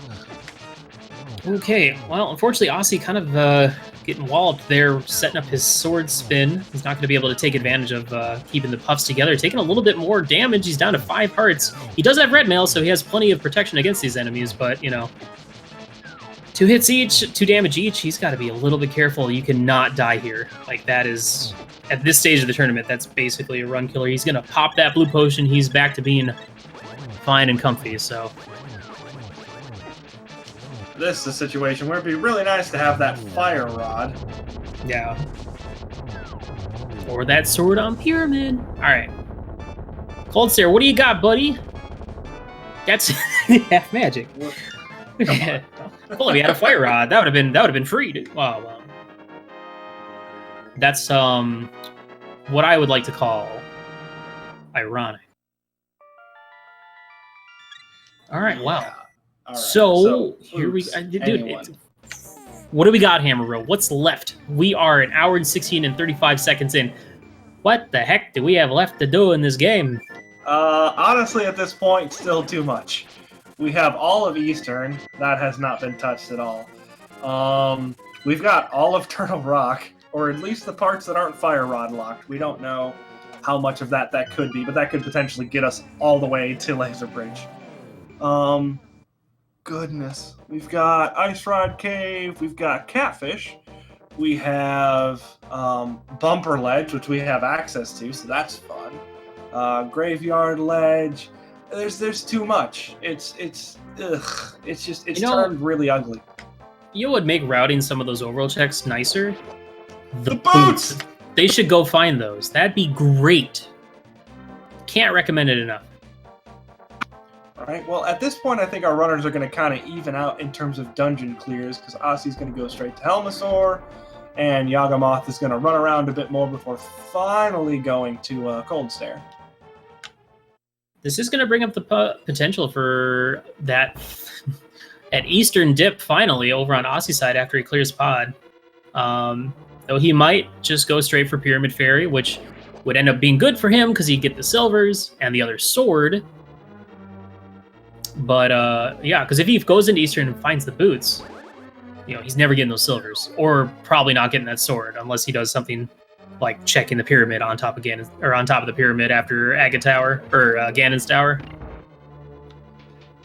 Okay, well, unfortunately, Osse kind of getting walloped there, setting up his sword spin. He's not going to be able to take advantage of keeping the puffs together, taking a little bit more damage. He's down to 5 hearts. He does have red mail, so he has plenty of protection against these enemies, but, you know, 2 hits each, 2 damage each. He's got to be a little bit careful. You cannot die here. Like, that is, at this stage of the tournament, that's basically a run killer. He's going to pop that blue potion. He's back to being fine and comfy, so... This is a situation where it'd be really nice to have that fire rod. Yeah. Or that sword on pyramid. Alright. Cold Stare, what do you got, buddy? That's half magic. Come on. Well, if he had a fire rod, that would have been free. Dude. Wow, wow. That's what I would like to call ironic. All right, wow. Yeah. All right. So here we oops, dude. anyone. What do we got, Hammerrow? What's left? We are an hour and 16 and 35 seconds in. What the heck do we have left to do in this game? Honestly, at this point, still too much. We have all of Eastern. That has not been touched at all. We've got all of Turtle Rock, or at least the parts that aren't Fire Rod locked. We don't know how much of that could be, but that could potentially get us all the way to Laser Bridge. Goodness. We've got Ice Rod Cave. We've got Catfish. We have Bumper Ledge, which we have access to, so that's fun. Graveyard Ledge. There's too much. It's turned really ugly. You know what would make routing some of those overall checks nicer? The boots! They should go find those. That'd be great. Can't recommend it enough. All right. Well, at this point, I think our runners are going to kind of even out in terms of dungeon clears, because Osse's going to go straight to Helmasaur, and Yagamoth is going to run around a bit more before finally going to Cold Stare. This is going to bring up the potential for that at Eastern dip finally over on Osse's side after he clears Pod. Though he might just go straight for Pyramid Fairy, which would end up being good for him because he'd get the silvers and the other sword. But yeah, because if he goes into Eastern and finds the boots, you know, he's never getting those silvers, or probably not getting that sword unless he does something like checking the pyramid on top of Ganon, or on top of the pyramid after Agate Tower or Ganon's Tower.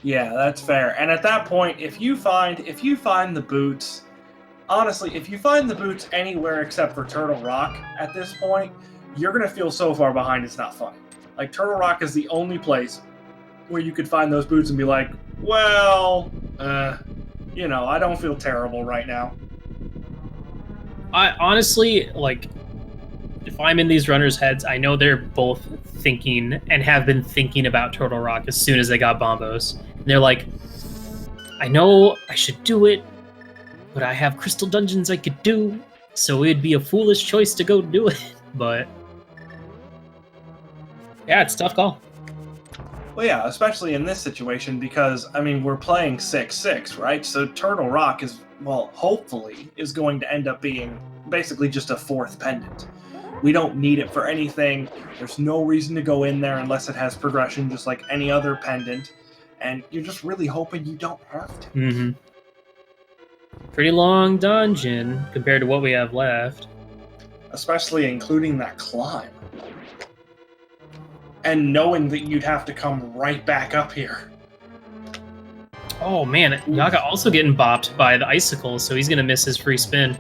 Yeah, that's fair. And at that point, if you find the boots, honestly, if you find the boots anywhere except for Turtle Rock at this point, you're gonna feel so far behind it's not funny. Like, Turtle Rock is the only place where you could find those boots and be like, well, you know, I don't feel terrible right now. I honestly, like, if I'm in these runners' heads, I know they're both thinking and have been thinking about Turtle Rock as soon as they got Bombos. And they're like, I know I should do it, but I have crystal dungeons I could do, so it'd be a foolish choice to go do it. But yeah, it's a tough call. Well, yeah, especially in this situation because, I mean, we're playing 6-6, right? So Turtle Rock is, well, hopefully, is going to end up being basically just a fourth pendant. We don't need it for anything. There's no reason to go in there unless it has progression, just like any other pendant. And you're just really hoping you don't have to. Mm-hmm. Pretty long dungeon compared to what we have left. Especially including that climb. And knowing that you'd have to come right back up here. Oh man, Yaga also getting bopped by the icicle, so he's gonna miss his free spin.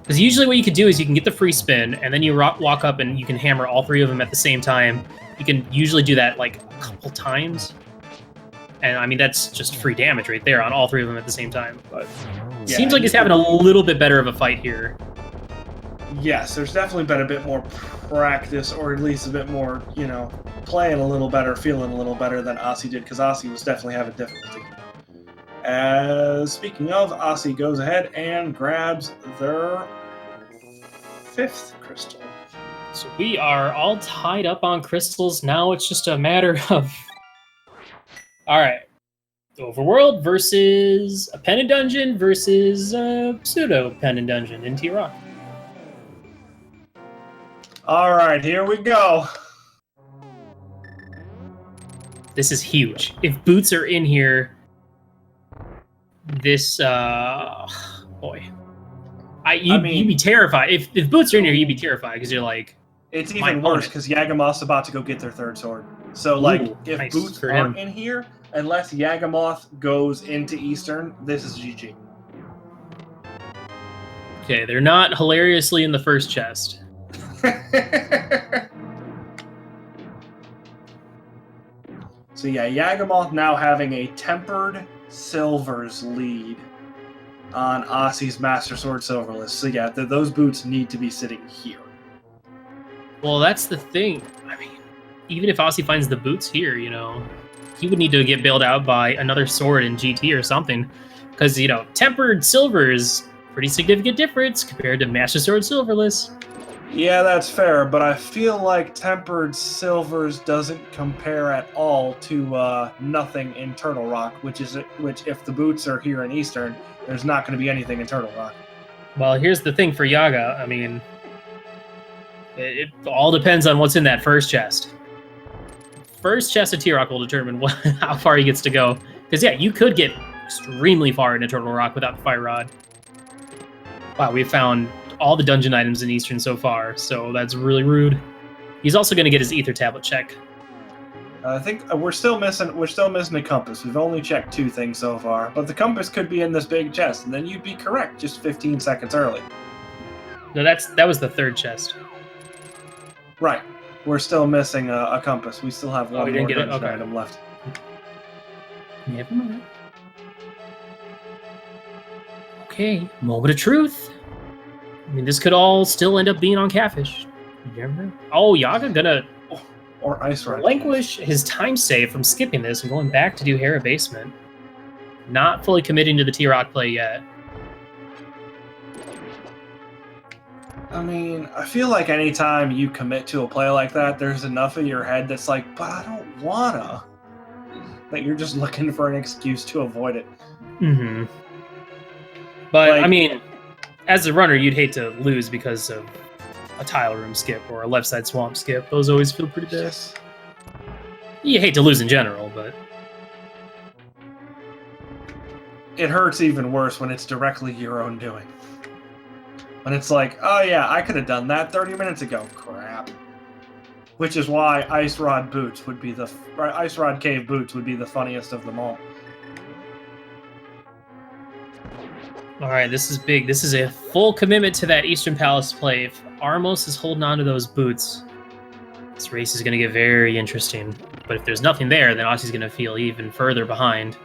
Because usually what you could do is you can get the free spin, and then you walk up and you can hammer all three of them at the same time. You can usually do that like a couple times. And I mean, that's just free damage right there on all three of them at the same time. But it seems like he's having a little bit better of a fight here. Yes, there's definitely been a bit more practice, or at least a bit more, you know, playing a little better, feeling a little better than Osse did, because Osse was definitely having difficulty. Speaking of, Osse goes ahead and grabs their 5th crystal. So we are all tied up on crystals. Now it's just a matter of... Alright. Overworld versus a pendant dungeon versus a pseudo pendant dungeon in T-Rock. Alright, here we go. This is huge. If boots are in here, this, boy. You'd be terrified. If boots are in here, you'd be terrified, because you're like... It's even worse, because Yagamoth's about to go get their 3rd sword. So, like, if nice boots aren't in here, unless Yagamoth goes into Eastern, this is GG. Okay, they're not hilariously in the first chest. So yeah, Yagamoth now having a tempered silvers lead on Osse's Master Sword Silverless. So yeah, those boots need to be sitting here. Well, that's the thing. I mean, even if Osse finds the boots here, you know, he would need to get bailed out by another sword in GT or something. Because, you know, tempered silver is pretty significant difference compared to Master Sword silverless. Yeah, that's fair, but I feel like tempered silvers doesn't compare at all to nothing in Turtle Rock, which if the boots are here in Eastern, there's not going to be anything in Turtle Rock. Well, here's the thing for Yaga. I mean, it all depends on what's in that first chest. First chest of T-Rock will determine how far he gets to go. Because, yeah, you could get extremely far into Turtle Rock without the Fire Rod. Wow, we've found all the dungeon items in Eastern so far, so that's really rude. He's also going to get his Ether Tablet check. I think we're still missing a compass. We've only checked 2 things so far, but the compass could be in this big chest, and then you'd be correct just 15 seconds early. No, that was the third chest. Right. We're still missing a compass. We still have one more dungeon item left. Never mind. Okay, moment of truth. I mean, this could all still end up being on Catfish. You never know. Oh, Yaga gonna or Ice Rod relinquish his time save from skipping this and going back to do Hera Basement. Not fully committing to the T-Rock play yet. I mean, I feel like anytime you commit to a play like that, there's enough in your head that's like, but I don't wanna. That you're just looking for an excuse to avoid it. Mm-hmm. But, like, I mean, as a runner, you'd hate to lose because of a tile room skip or a left side swamp skip. Those always feel pretty bad. Yes. You hate to lose in general, but it hurts even worse when it's directly your own doing. When it's like, oh yeah, I could have done that 30 minutes ago. Crap. Which is why Ice Rod Cave boots would be the funniest of them all. All right, this is big. This is a full commitment to that Eastern Palace play. If Armos is holding on to those boots, this race is going to get very interesting. But if there's nothing there, then Osse's going to feel even further behind.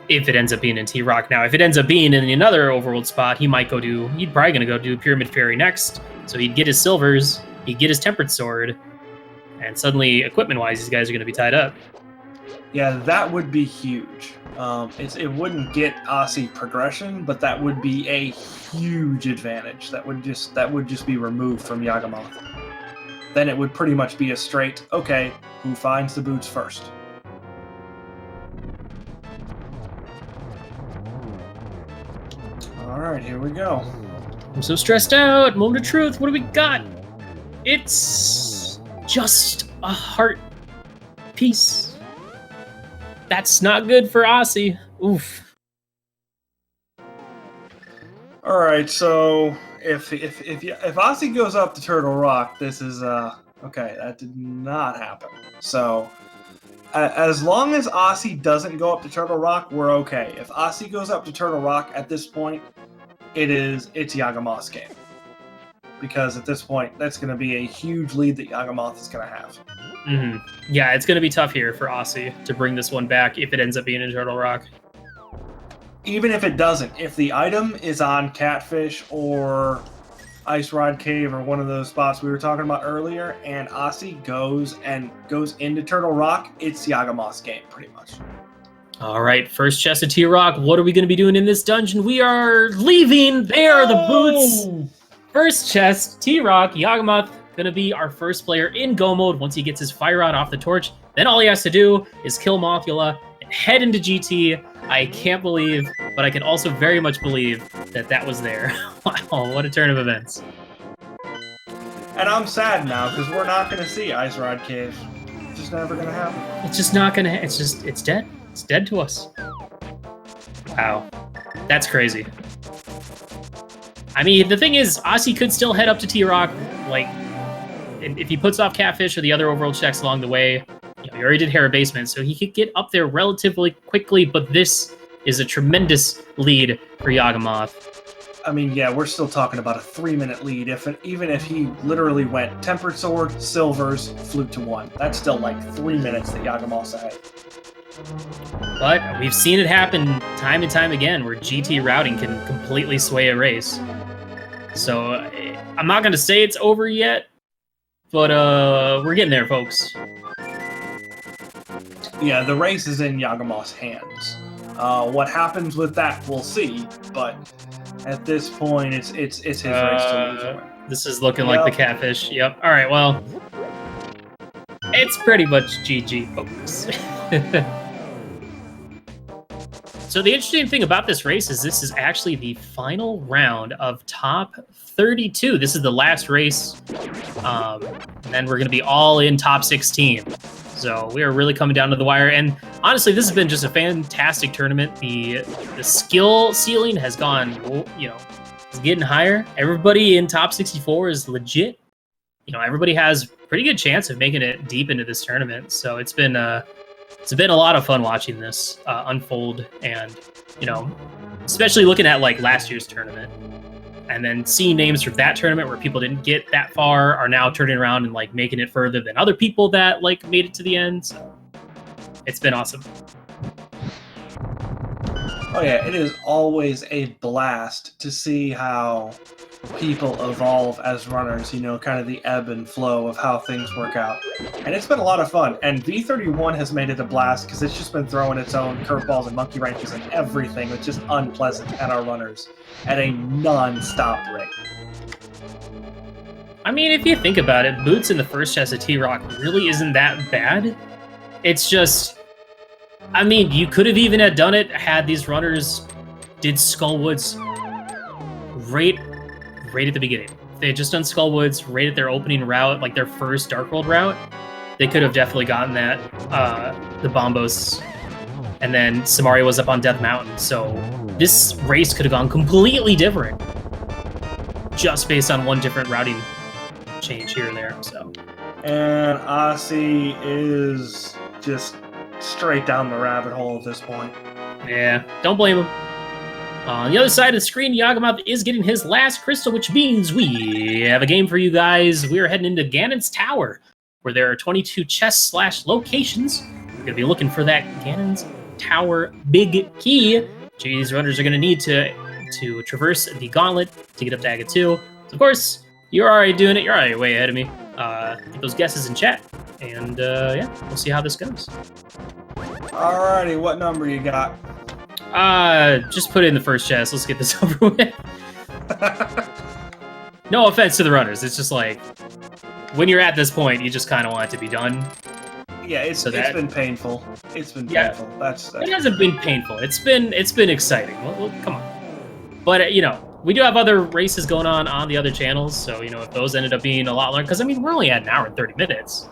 If it ends up being in T-Rock. Now, if it ends up being in another overworld spot, he's probably going to go do Pyramid Fairy next. So he'd get his silvers, he'd get his Tempered Sword, and suddenly, equipment-wise, these guys are going to be tied up. Yeah, that would be huge. It wouldn't get Osse progression, but that would be a huge advantage. That would just be removed from Yagamoth. Then it would pretty much be a straight, okay, who finds the boots first? Alright, here we go. I'm so stressed out. Moment of truth. What do we got? It's just a heart piece. That's not good for Osse. Oof. All right, so if Osse goes up to Turtle Rock, this is okay. That did not happen. So as long as Osse doesn't go up to Turtle Rock, we're okay. If Osse goes up to Turtle Rock at this point, it's Yagamoth's game, because at this point that's going to be a huge lead that Yagamoth is going to have. Mm-hmm. Yeah, it's going to be tough here for Osse to bring this one back if it ends up being in Turtle Rock. Even if it doesn't, if the item is on Catfish or Ice Rod Cave or one of those spots we were talking about earlier, and Osse goes into Turtle Rock, it's Yagamoth's game, pretty much. All right, first chest of T-Rock. What are we going to be doing in this dungeon? We are leaving. There are the boots. First chest, T-Rock, Yagamoth. Going to be our first player in Go mode once he gets his Fire Rod off the torch. Then all he has to do is kill Mothula and head into GT. I can't believe, but I can also very much believe that was there. Wow, what a turn of events. And I'm sad now because we're not going to see Ice Rod Cave. It's just never going to happen. It's just not going to, it's dead. It's dead to us. Wow, that's crazy. I mean, the thing is, Osse could still head up to T-Rock, like, if he puts off Catfish or the other overworld checks along the way. You know, he already did Hera Basement, so he could get up there relatively quickly, but this is a tremendous lead for Yagamoth. I mean, yeah, we're still talking about a 3-minute lead, even if he literally went Tempered Sword, Silvers, Flute to 1. That's still like 3 minutes that Yagamoth's ahead. But we've seen it happen time and time again where GT routing can completely sway a race. So I'm not going to say it's over yet, But we're getting there, folks. Yeah, the race is in Yagamoth's hands. What happens with that, we'll see. But at this point, it's his race to lose or win. This is looking like the catfish. Yep. All right. Well, it's pretty much GG, folks. So the interesting thing about this race is this is actually the final round of top 32. This is the last race, and then we're going to be all in top 16. So we are really coming down to the wire. And honestly, this has been just a fantastic tournament. The skill ceiling has gone, you know, it's getting higher. Everybody in top 64 is legit. You know, everybody has pretty good chance of making it deep into this tournament. So it's been a lot of fun watching this unfold, and you know, especially looking at like last year's tournament, and then seeing names from that tournament where people didn't get that far are now turning around and like making it further than other people that like made it to the end. So it's been awesome. Oh yeah, it is always a blast to see how people evolve as runners, you know, kind of the ebb and flow of how things work out. And it's been a lot of fun. And V31 has made it a blast because it's just been throwing its own curveballs and monkey wrenches and everything. It's just unpleasant at our runners at a non-stop rate. I mean, if you think about it, Boots in the first chest of T-Rock really isn't that bad. It's just, I mean, you could have even had done it had these runners did Skullwoods right at the beginning. If they had just done Skullwoods right at their opening route, like their first Dark World route, they could have definitely gotten that, the Bombos, and then Samaria was up on Death Mountain. So this race could have gone completely different just based on one different routing change here and there. So, and Osse is just straight down the rabbit hole at this point. Yeah, don't blame him. On the other side of the screen, Yagamoth is getting his last crystal, which means we have a game for you guys. We are heading into Ganon's Tower, where there are 22 chests/locations. We're going to be looking for that Ganon's Tower big key. These runners are going to need to traverse the gauntlet to get up to Aga 2. So of course, you're already doing it. You're already way ahead of me. Get those guesses in chat. And yeah, we'll see how this goes. Alrighty, what number you got? Just put it in the first chest. Let's get this over with. No offense to the runners. It's just like, when you're at this point, you just kind of want it to be done. Yeah, it's been painful. It's been painful. That's it hasn't been painful. It's been exciting. Well, come on. But you know, we do have other races going on the other channels. So you know, if those ended up being a lot longer, because I mean, we're only at an hour and 30 minutes.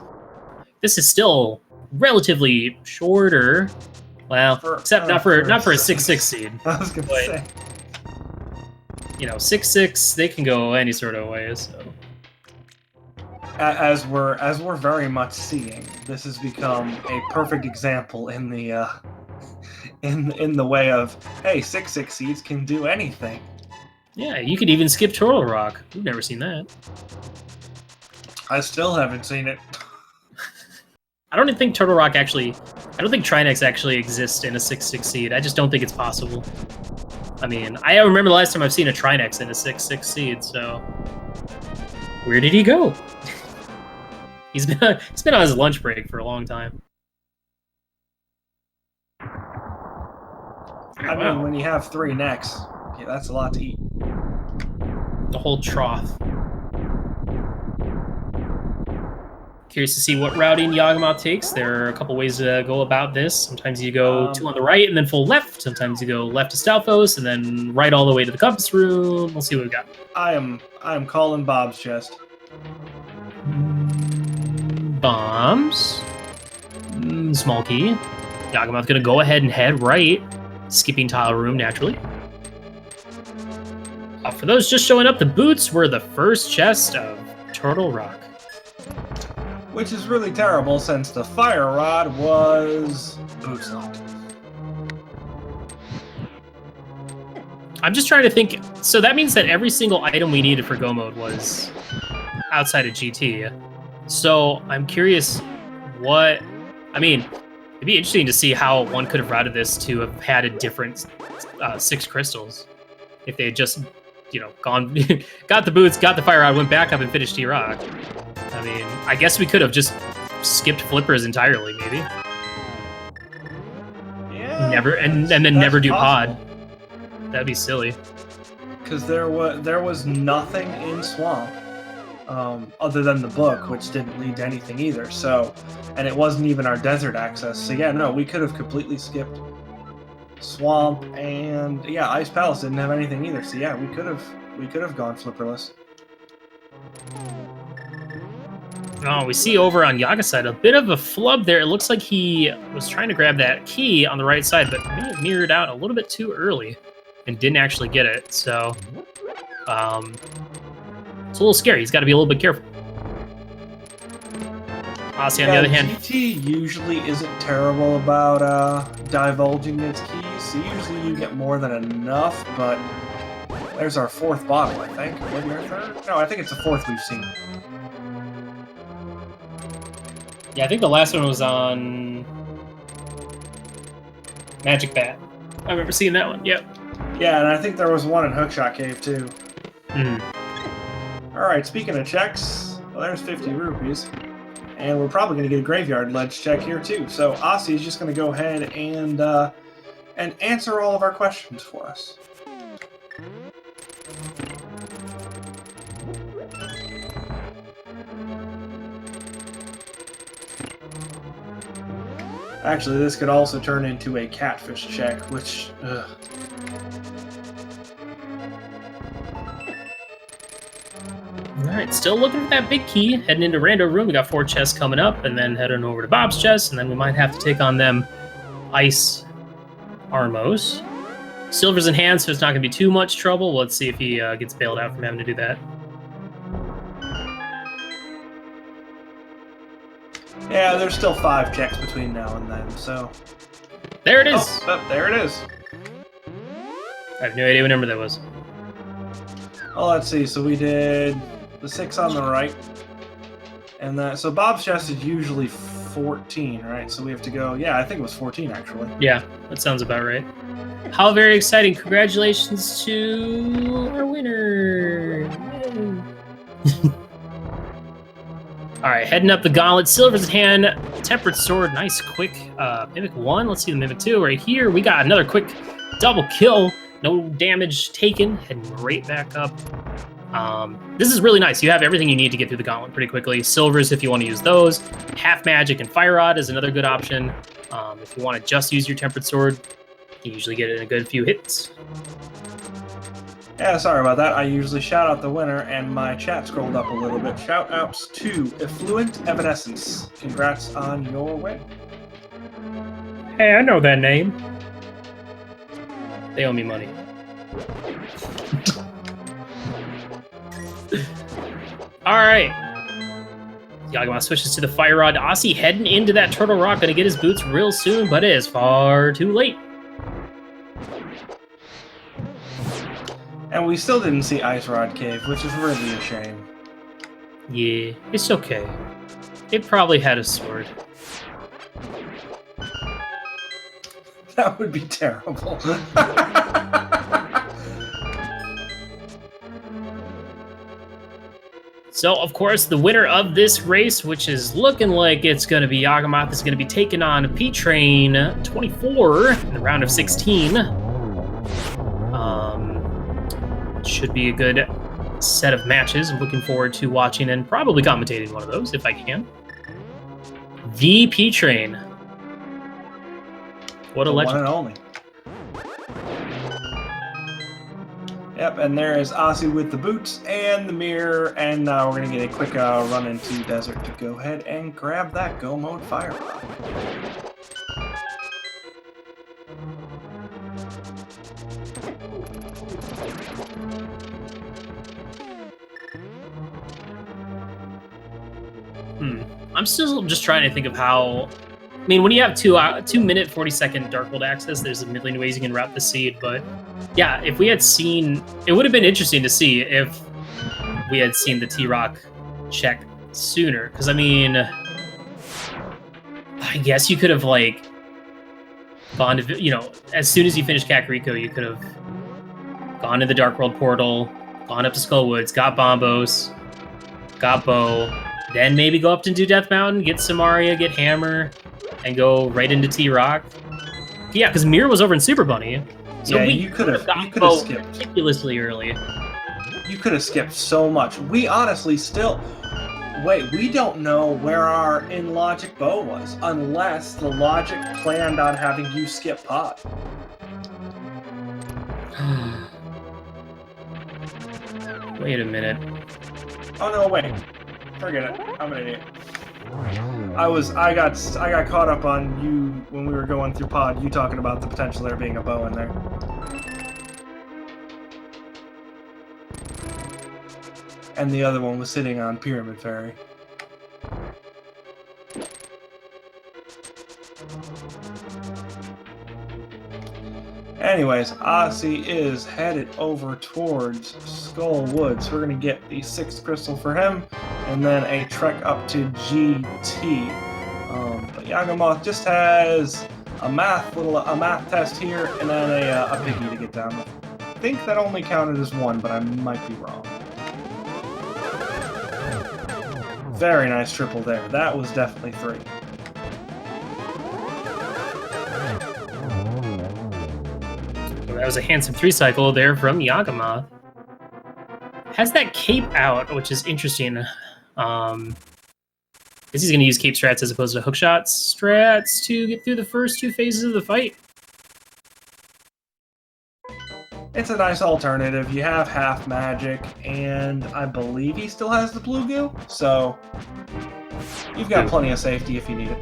This is still relatively shorter. Well, except not for a 6-6 seed. I was gonna say. You know, 6-6, they can go any sort of way. So, as we're very much seeing, this has become a perfect example in the in the way of, hey, 6-6 seeds can do anything. Yeah, you could even skip Turtle Rock. We've never seen that. I still haven't seen it. I don't think Turtle Rock actually... I don't think Trinex actually exists in a 6-6 seed. I just don't think it's possible. I mean, I remember the last time I've seen a Trinex in a 6-6 seed, so... Where did he go? He's been on his lunch break for a long time. I mean, when you have 3 necks, yeah, that's a lot to eat. The whole trough. Curious to see what routing Yagamoth takes. There are a couple ways to go about this. Sometimes you go 2 on the right and then full left. Sometimes you go left to Stalfos and then right all the way to the compass room. We'll see what we got. I am calling Bob's chest. Bombs. Small key. Yagamoth gonna go ahead and head right. Skipping tile room naturally. For those just showing up, the boots were the first chest of Turtle Rock. Which is really terrible since the fire rod was boots locked. I'm just trying to think. So that means that every single item we needed for Go Mode was outside of GT. So I'm curious what... I mean, it'd be interesting to see how one could have routed this to have had a different 6 crystals. If they had just, you know, gone, got the boots, got the fire rod, went back up and finished T-Rock. I mean, I guess we could have just skipped flippers entirely, maybe. Yeah. And then never do possible. pod. That'd be silly. Because there was nothing in Swamp other than the book, which didn't lead to anything either. So, and it wasn't even our desert access. So yeah, no, we could have completely skipped Swamp, and yeah, Ice Palace didn't have anything either. So yeah, we could have gone flipperless. Oh, we see over on Yaga's side a bit of a flub there. It looks like he was trying to grab that key on the right side, but may have mirrored out a little bit too early and didn't actually get it. So, it's a little scary. He's got to be a little bit careful. Osse, on the other hand, GT usually isn't terrible about divulging its keys. So usually you get more than enough, but there's our fourth bottle, I think. Maybe our third? No, I think it's the fourth we've seen. yeah, I think the last one was on Magic Bat. I remember seeing that one. Yep. Yeah, and I think there was one in Hookshot Cave too. Mm. All right, speaking of checks, well, there's 50 rupees. And we're probably going to get a graveyard ledge check here too. So Osse is just going to go ahead and answer all of our questions for us. Actually, this could also turn into a catfish check, which... Ugh. Alright, still looking for that big key. Heading into Rando Room, we got 4 chests coming up, and then heading over to Bob's chest, and then we might have to take on them Ice Armos. Silver's in hand, so it's not going to be too much trouble. Let's see if he gets bailed out from having to do that. Yeah, there's still 5 checks between now and then, so... There it is! Oh, there it is. I have no idea what number that was. Well, let's see. So we did the 6 on the right. And that, so Bob's chest is usually 14, right? So we have to go... Yeah, I think it was 14, actually. Yeah, that sounds about right. How very exciting. Congratulations to our winner! Alright, heading up the gauntlet. Silver's in hand. Tempered sword. Nice, quick Mimic 1. Let's see the Mimic 2 right here. We got another quick double kill. No damage taken. Heading right back up. This is really nice. You have everything you need to get through the gauntlet pretty quickly. Silvers, if you want to use those. Half magic and fire rod is another good option. If you want to just use your tempered sword, you usually get it in a good few hits. Yeah, sorry about that. I usually shout out the winner, and my chat scrolled up a little bit. Shout outs to Effluent Evanescence. Congrats on your win. Hey, I know that name. They owe me money. Alright. Yagamoth switches to the Fire Rod. Osse heading into that Turtle Rock. Gonna get his boots real soon, but it is far too late. And we still didn't see Ice Rod Cave, which is really a shame. Yeah, it's okay. It probably had a sword. That would be terrible. So, of course, the winner of this race, which is looking like it's going to be Yagamoth, is going to be taking on P-Train 24 in the round of 16. Should be a good set of matches. I'm looking forward to watching and probably commentating one of those, if I can. The P-Train. What a legend. One and only. Yep, and there is Osse with the boots and the mirror, and now we're going to get a quick run into Desert to go ahead and grab that Go Mode Fire Rod. I'm still just trying to think of how... I mean, when you have 2 minute, 40-second Dark World access, there's a million ways you can route the seed, but yeah, if we had seen... It would have been interesting to see if we had seen the T-Rock check sooner, because, I mean... I guess you could have, like, gone to... You know, as soon as you finished Kakariko, you could have gone to the Dark World portal, gone up to Skull Woods, got Bombos, got Bow, Then maybe go up to do Death Mountain, get Samaria, get Hammer, and go right into T-Rock. Yeah, because Mir was over in Super Bunny. So yeah, we you could have skipped ridiculously early. You could have skipped so much. We honestly still... Wait, we don't know where our in-logic bow was, unless the logic planned on having you skip pot. Wait a minute. Oh no, wait. Forget it. I'm an idiot. I got caught up on you when we were going through pod, you talking about the potential there being a bow in there. And the other one was sitting on Pyramid Fairy. Anyways, Osse is headed over towards Skull Woods. We're gonna get the 6th crystal for him, and then a trek up to GT. But Yagamoth just has a math test here, and then a piggy to get down with. I think that only counted as 1, but I might be wrong. Very nice triple there. That was definitely 3. That was a handsome 3-cycle there from Yagamoth. Has that cape out, which is interesting. I guess he's going to use cape strats as opposed to hookshot strats to get through the first 2 phases of the fight. It's a nice alternative. You have half magic, and I believe he still has the blue goo, so you've got plenty of safety if you need it.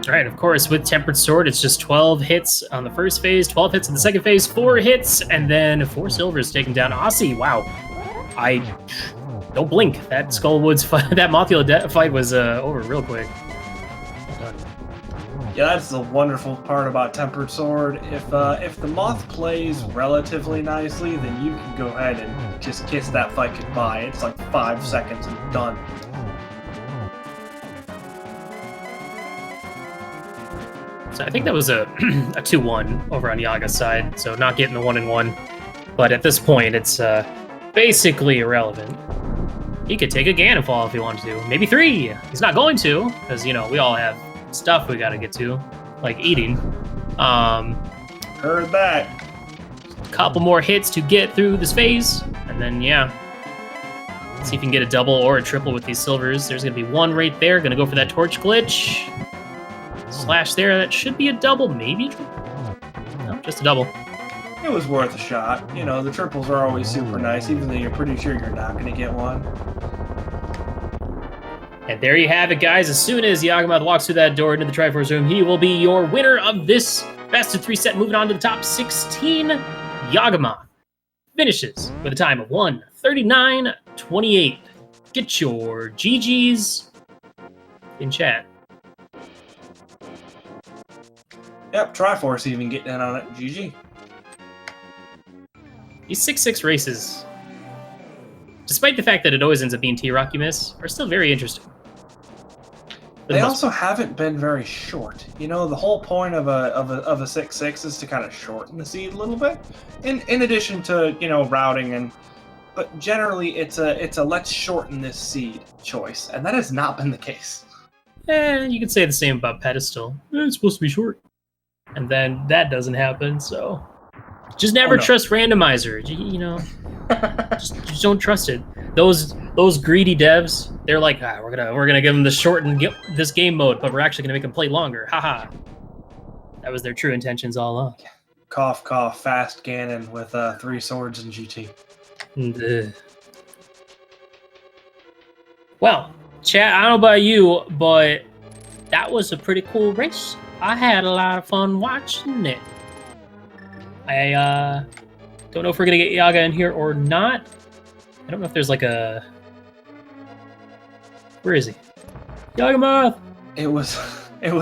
Alright, of course, with Tempered Sword, it's just 12 hits on the first phase, 12 hits in the second phase, 4 hits, and then 4 silvers taking down Osse. Wow. Don't blink. That Skullwoods fight, that Mothula fight was over real quick. Yeah, that's the wonderful part about Tempered Sword. If the Moth plays relatively nicely, then you can go ahead and just kiss that fight goodbye. It's like 5 seconds and done. So I think that was a 2-1 over on Yaga's side, so not getting the 1-1. But at this point, it's basically irrelevant. He could take a Ganon fall if he wanted to. Maybe 3! He's not going to, because, you know, we all have stuff we gotta get to, like eating. Heard that. A couple more hits to get through this phase, and then, yeah. See if you can get a double or a triple with these silvers. There's gonna be 1 right there. Gonna go for that torch glitch. Slash there, that should be a double, maybe? No, just a double. It was worth a shot. You know, the triples are always super nice, even though you're pretty sure you're not going to get one. And there you have it, guys. As soon as Yagamoth walks through that door into the Triforce room, he will be your winner of this best of 3 set. Moving on to the top 16, Yagamoth finishes with a time of 1:39.28. Get your GGs in chat. Yep, Triforce even getting in on it. GG. These 6-6 races, despite the fact that it always ends up being T-Rock you miss, are still very interesting. They also haven't been very short. You know, the whole point of a 6-6 is to kind of shorten the seed a little bit. In addition to, you know, routing but generally it's a let's shorten this seed choice, and that has not been the case. You could say the same about Pedestal. It's supposed to be short. And then that doesn't happen, so just never trust Randomizer. You know, just don't trust it. Those greedy devs, they're like, we're gonna give them the short and get this game mode, but we're actually gonna make them play longer. Haha. That was their true intentions all along. Cough, cough, fast Ganon with 3 swords and GT. Well, chat, I don't know about you, but that was a pretty cool race. I had a lot of fun watching it. I don't know if we're gonna get Yaga in here or not. I don't know if there's like a... Where is he? Yagamoth! It was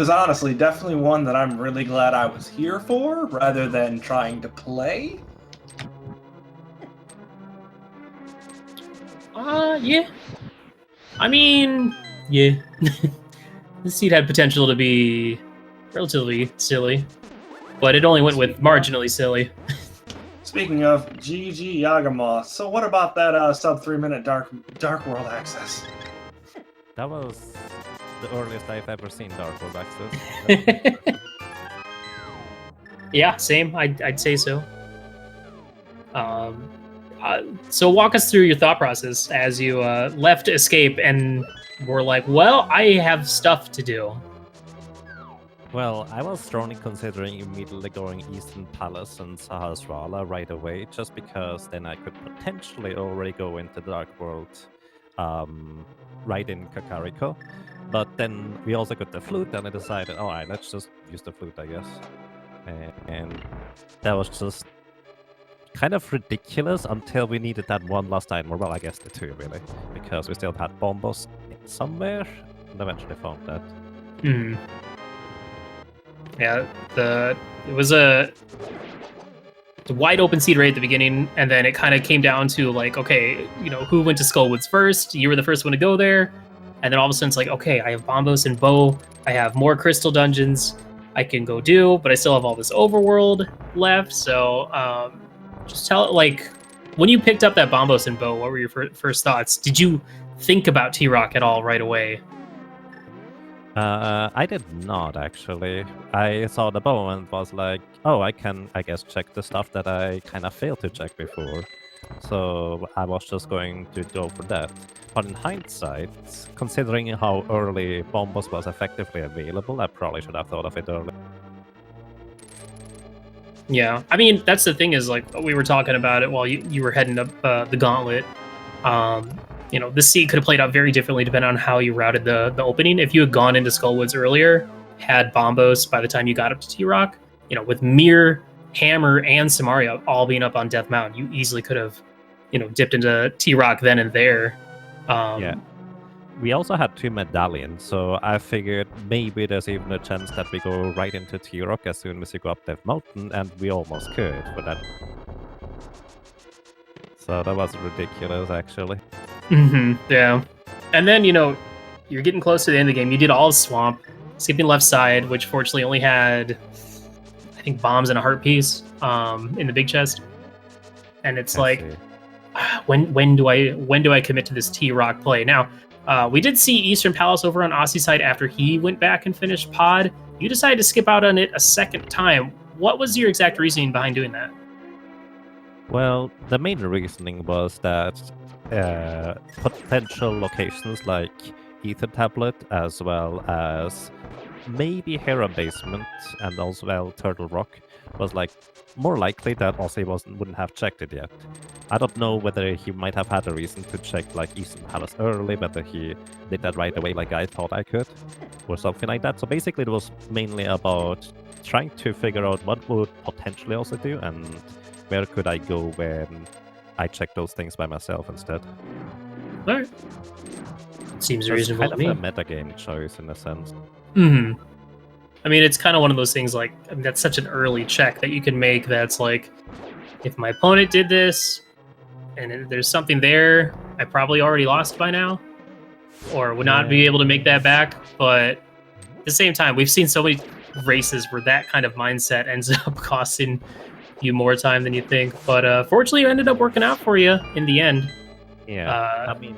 honestly definitely one that I'm really glad I was here for, rather than trying to play. Yeah. I mean, yeah. This seed had potential to be relatively silly. but it only went with marginally silly. Speaking of GG Yagamoth, so what about that sub 3-minute Dark World access? That was the earliest I've ever seen Dark World access. Yeah, same. I'd say so. So walk us through your thought process as you left Escape and were like, well, I have stuff to do. Well, I was strongly considering immediately going Eastern Palace and Sahasrara right away, just because then I could potentially already go into Dark World right in Kakariko. But then we also got the flute, and I decided, alright, let's just use the flute, I guess. And that was just kind of ridiculous until we needed that one last item, or well, I guess the two, really, because we still had bombos somewhere, and eventually found that. Hmm. Yeah, it was a wide open seed right at the beginning, and then it kind of came down to like, okay, you know, who went to Skullwoods first? You were the first one to go there, and then all of a sudden it's like, okay, I have Bombos and Bow, I have more crystal dungeons I can go do, but I still have all this overworld left. So just tell, like, when you picked up that Bombos and Bow, what were your first thoughts? Did you think about T-Rock at all right away? I did not, actually. I saw the bow and was like, oh, I can, I guess, check the stuff that I kind of failed to check before. So I was just going to go for that. But in hindsight, considering how early Bombos was effectively available, I probably should have thought of it earlier. Yeah, I mean, that's the thing is, like, we were talking about it while you were heading up the gauntlet. You know, the seed could have played out very differently depending on how you routed the opening. If you had gone into Skullwoods earlier, had Bombos by the time you got up to T-Rock, you know, with Mir, Hammer, and Samaria all being up on Death Mountain, you easily could have, you know, dipped into T-Rock then and there. Yeah. We also had 2 medallions, so I figured maybe there's even a chance that we go right into T-Rock as soon as we go up Death Mountain, and we almost could for that. So that was ridiculous, actually. Yeah. And then, you know, you're getting close to the end of the game. You did all the swamp, skipping left side, which fortunately only had, I think, bombs and a heart piece in the big chest. And it's like, when do I commit to this T-Rock play? Now, we did see Eastern Palace over on Osse side after he went back and finished Pod. You decided to skip out on it a second time. What was your exact reasoning behind doing that? Well, the main reasoning was that potential locations like Ether Tablet, as well as maybe Hera Basement and also well Turtle Rock, was like more likely that Osse wouldn't have checked it yet. I don't know whether he might have had a reason to check like Eastern Palace early, whether he did that right away like I thought I could, or something like that. So basically it was mainly about trying to figure out what would potentially also do and where could I go when I check those things by myself instead. Alright. Seems That's reasonable kind to me. of a metagame choice in a sense. I mean, it's kind of one of those things like, I mean, that's such an early check that you can make that's like, if my opponent did this, and there's something there, I probably already lost by now, or would not be able to make that back. But at the same time, we've seen so many races where that kind of mindset ends up costing you more time than you think. But fortunately, it ended up working out for you in the end. Yeah, I mean,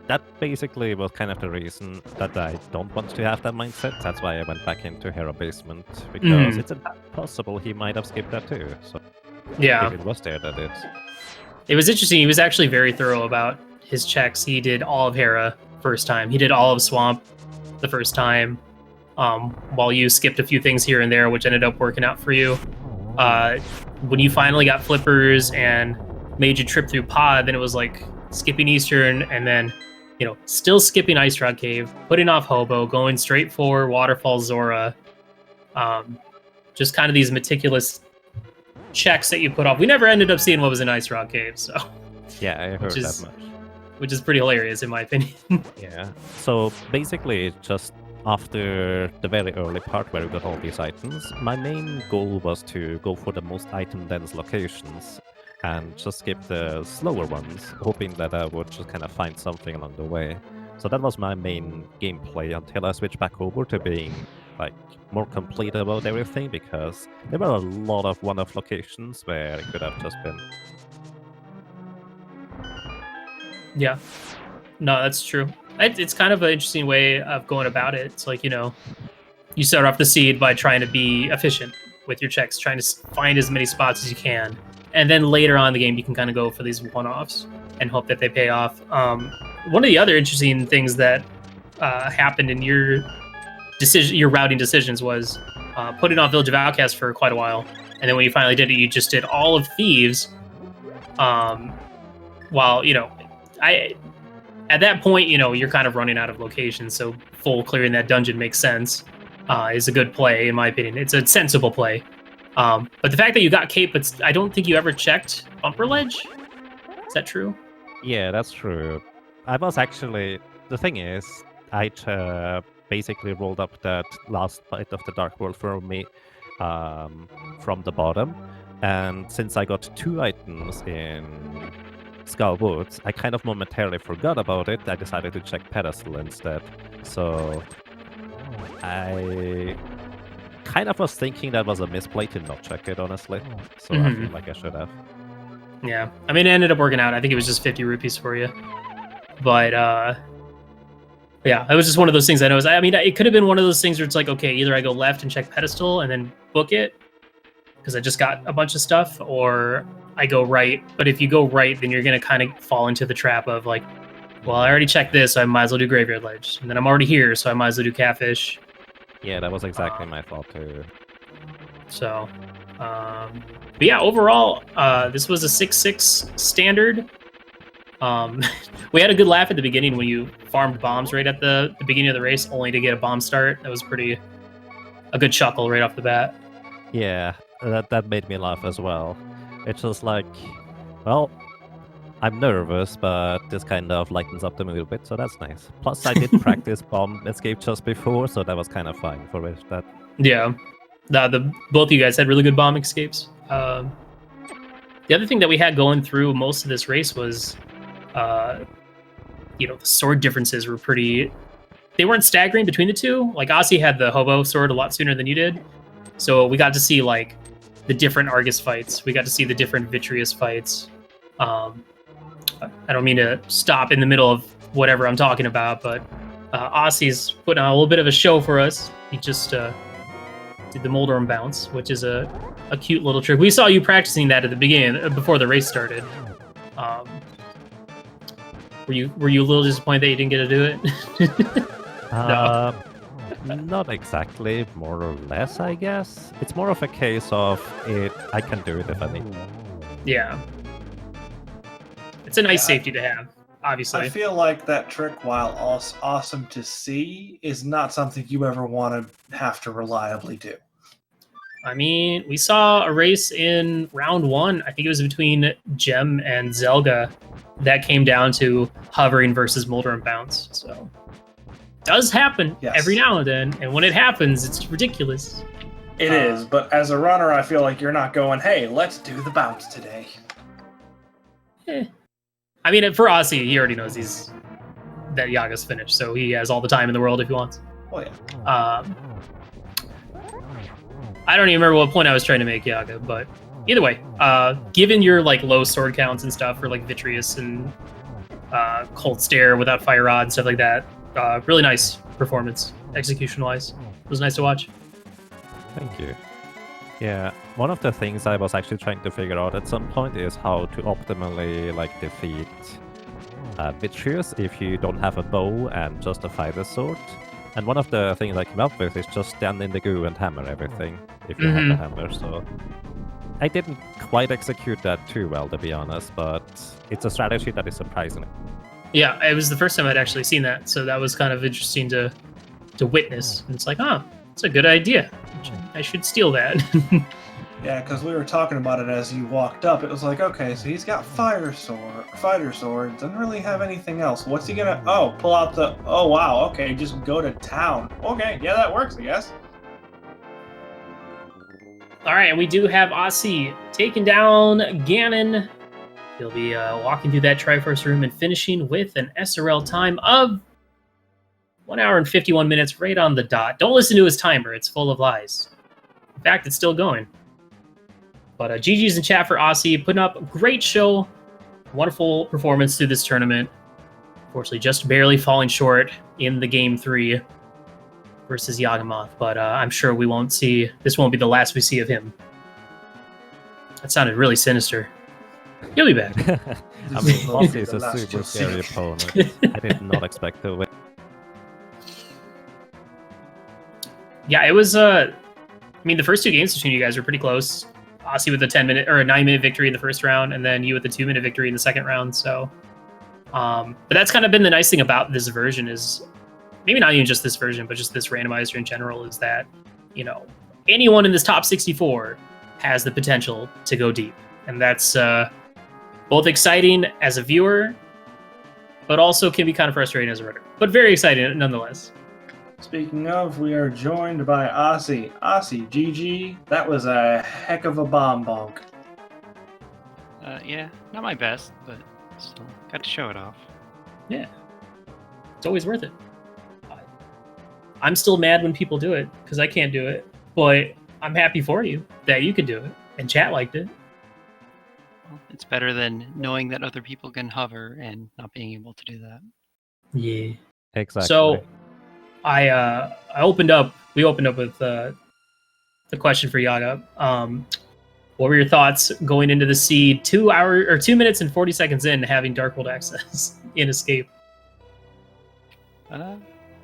that basically was kind of the reason that I don't want to have that mindset. That's why I went back into Hera Basement, because it's possible he might have skipped that too. So yeah, if it was there, that is. It was interesting. He was actually very thorough about his checks. He did all of Hera first time. He did all of Swamp the first time, while you skipped a few things here and there, which ended up working out for you. When you finally got flippers and made your trip through Pod, then it was like skipping Eastern and then, you know, still skipping Ice Rock Cave, putting off Hobo, going straight for Waterfall Zora. Just kind of these meticulous checks that you put off. We never ended up seeing what was in Ice Rock Cave, so yeah, I heard that much. Which is pretty hilarious in my opinion. Yeah. So basically, just after the very early part where we got all these items, my main goal was to go for the most item-dense locations and just skip the slower ones, hoping that I would just kind of find something along the way. So that was my main gameplay until I switched back over to being like more complete about everything, because there were a lot of one-off locations where it could have just been. Yeah. No, that's true. It's kind of an interesting way of going about it. It's like, you start off the seed by trying to be efficient with your checks, trying to find as many spots as you can. And then later on in the game, you can kind of go for these one-offs and hope that they pay off. One of the other interesting things that happened in your routing decisions was putting off Village of Outcasts for quite a while. And then when you finally did it, you just did all of Thieves. While, at that point, you're kind of running out of locations, so full clearing that dungeon makes sense. Is a good play, in my opinion. It's a sensible play. But the fact that you got Cape, but I don't think you ever checked Bumper Ledge. Is that true? Yeah, that's true. I was actually... The thing is, I basically rolled up that last bite of the Dark World for me from the bottom. And since I got 2 items in Skull Woods, I kind of momentarily forgot about it. I decided to check Pedestal instead. So I kind of was thinking that was a misplay to not check it, honestly. So I feel like I should have. Yeah. I mean, it ended up working out. I think it was just 50 rupees for you. But, yeah, it was just one of those things I noticed. I mean, it could have been one of those things where it's like, okay, either I go left and check Pedestal and then book it, because I just got a bunch of stuff, or I go right. But if you go right, then you're going to kind of fall into the trap of like, well, I already checked this, so I might as well do Graveyard Ledge. And then I'm already here, so I might as well do Catfish. Yeah, that was exactly my thought too. So, but yeah, overall, this was a 6-6 standard. We had a good laugh at the beginning when you farmed bombs right at the beginning of the race, only to get a bomb start. That was a good chuckle right off the bat. Yeah, that made me laugh as well. It's just like, well, I'm nervous, but this kind of lightens up the mood a bit, so that's nice. Plus, I did practice bomb escape just before, so that was kind of fine for it. Yeah, both of you guys had really good bomb escapes. The other thing that we had going through most of this race was, the sword differences were they weren't staggering between the two. Like, Osse had the hobo sword a lot sooner than you did. So we got to see, like, the different Argus fights. We got to see the different Vitreous fights. I don't mean to stop in the middle of whatever I'm talking about, but Osse's putting on a little bit of a show for us. He just did the Moldorm bounce, which is a cute little trick. We saw you practicing that at the beginning, before the race started. Were you a little disappointed that you didn't get to do it? No. Not exactly, more or less, I guess. It's more of a case of I can do it if I need. Yeah. It's a nice safety to have, obviously. I feel like that trick, while awesome to see, is not something you ever want to have to reliably do. I mean, we saw a race in round 1. I think it was between Gem and Zelda that came down to hovering versus Moldorm bounce. So does happen every now and then, and when it happens, it's ridiculous. It is, but as a runner, I feel like you're not going, hey, let's do the bounce today. I mean, for Osse, he already knows that Yaga's finished, so he has all the time in the world if he wants. Oh, yeah. I don't even remember what point I was trying to make, Yaga, but either way, given your like low sword counts and stuff for like Vitreous and Cold Stare without Fire Rod and stuff like that, really nice performance, execution-wise. It was nice to watch. Thank you. Yeah, one of the things I was actually trying to figure out at some point is how to optimally like defeat Vitreous if you don't have a bow and just a fighter sword. And one of the things I came up with is just stand in the goo and hammer everything if you have the hammer. So I didn't quite execute that too well, to be honest, but it's a strategy that is surprising. Yeah, it was the first time I'd actually seen that, so that was kind of interesting to witness. And it's like, it's a good idea. I should steal that. Yeah, because we were talking about it as you walked up. It was like, okay, so he's got fighter sword, doesn't really have anything else. What's he gonna? Oh, pull out the. Oh wow, okay, just go to town. Okay, yeah, that works, I guess. All right, and we do have Osse taking down Ganon. He'll be walking through that Triforce room and finishing with an SRL time of 1 hour and 51 minutes right on the dot. Don't listen to his timer. It's full of lies. In fact, it's still going. But GG's in chat for Osse, putting up a great show. Wonderful performance through this tournament. Unfortunately, just barely falling short in the game 3 versus Yagamoth. But I'm sure this won't be the last we see of him. That sounded really sinister. He'll be back. I mean, Osse is a super scary opponent. I did not expect to win. Yeah, it was. I mean, the first 2 games between you guys were pretty close. Osse with a 10-minute or a 9-minute victory in the first round, and then you with a 2-minute victory in the second round. So, but that's kind of been the nice thing about this version is, maybe not even just this version, but just this randomizer in general, is that, you know, anyone in this top 64 has the potential to go deep, and that's both exciting as a viewer, but also can be kind of frustrating as a runner. But very exciting nonetheless. Speaking of, we are joined by Osse. Osse, GG. That was a heck of a bomb bonk. Yeah, not my best, but still got to show it off. Yeah, it's always worth it. I'm still mad when people do it because I can't do it, but I'm happy for you that you could do it and chat liked it. Well, it's better than knowing that other people can hover and not being able to do that. Yeah, Exactly. So we opened up with the question for Yaga. What were your thoughts going into the seed 2 minutes and 40 seconds in, having Dark World access in Escape?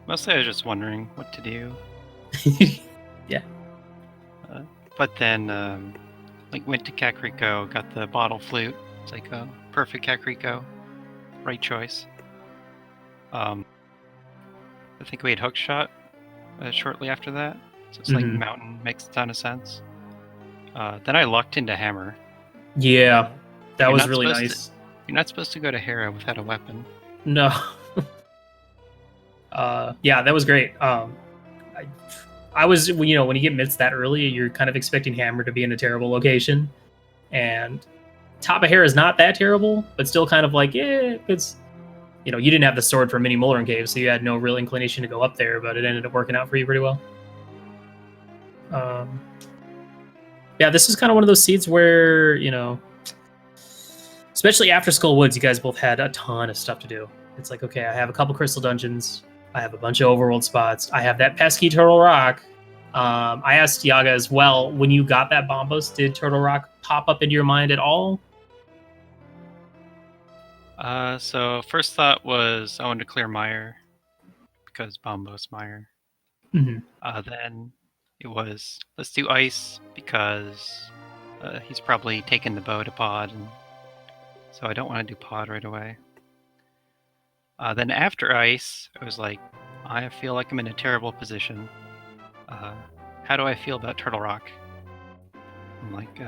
Mostly I was just wondering what to do. Yeah. But then, went to Kakariko, got the bottle flute. It's like a perfect Kakariko. Right choice. I think we had hookshot shortly after that. So it's like mountain makes a ton of sense. Then I lucked into hammer. Yeah, that You're was not really supposed nice. You're not supposed to go to Hera without a weapon. No. Yeah, that was great. I was, you know, when you get mitts that early, you're kind of expecting hammer to be in a terrible location, and top of Hera is not that terrible, but still kind of like, yeah, it's, you know, you didn't have the sword from Mini Molren Cave, so you had no real inclination to go up there, but it ended up working out for you pretty well. Yeah, this is kind of one of those seeds where, you know, especially after Skull Woods, you guys both had a ton of stuff to do. It's like, okay, I have a couple crystal dungeons, I have a bunch of overworld spots, I have that pesky Turtle Rock. I asked Yaga as well, when you got that Bombos, did Turtle Rock pop up into your mind at all? So first thought was I wanted to clear Meyer because Bombos Meyer. Then it was let's do ice because he's probably taken the bow to pod, and so I don't want to do pod right away. Then after ice, I was like, I feel like I'm in a terrible position. How do I feel about Turtle Rock? I'm like,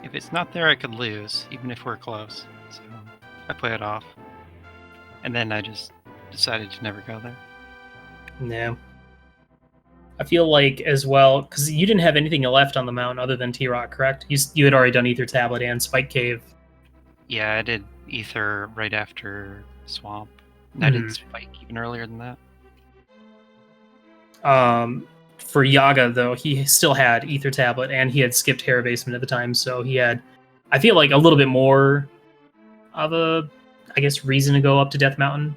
if it's not there, I could lose, even if we're close. So I play it off. And then I just decided to never go there. No. I feel like as well, because you didn't have anything left on the mountain other than T-Rock, correct? You had already done Ether Tablet and Spike Cave. Yeah, I did Ether right after Swamp. And I did Spike even earlier than that. For Yaga, though, he still had Ether Tablet and he had skipped Hera Basement at the time, so he had, I feel like, a little bit more of a, I guess, reason to go up to Death Mountain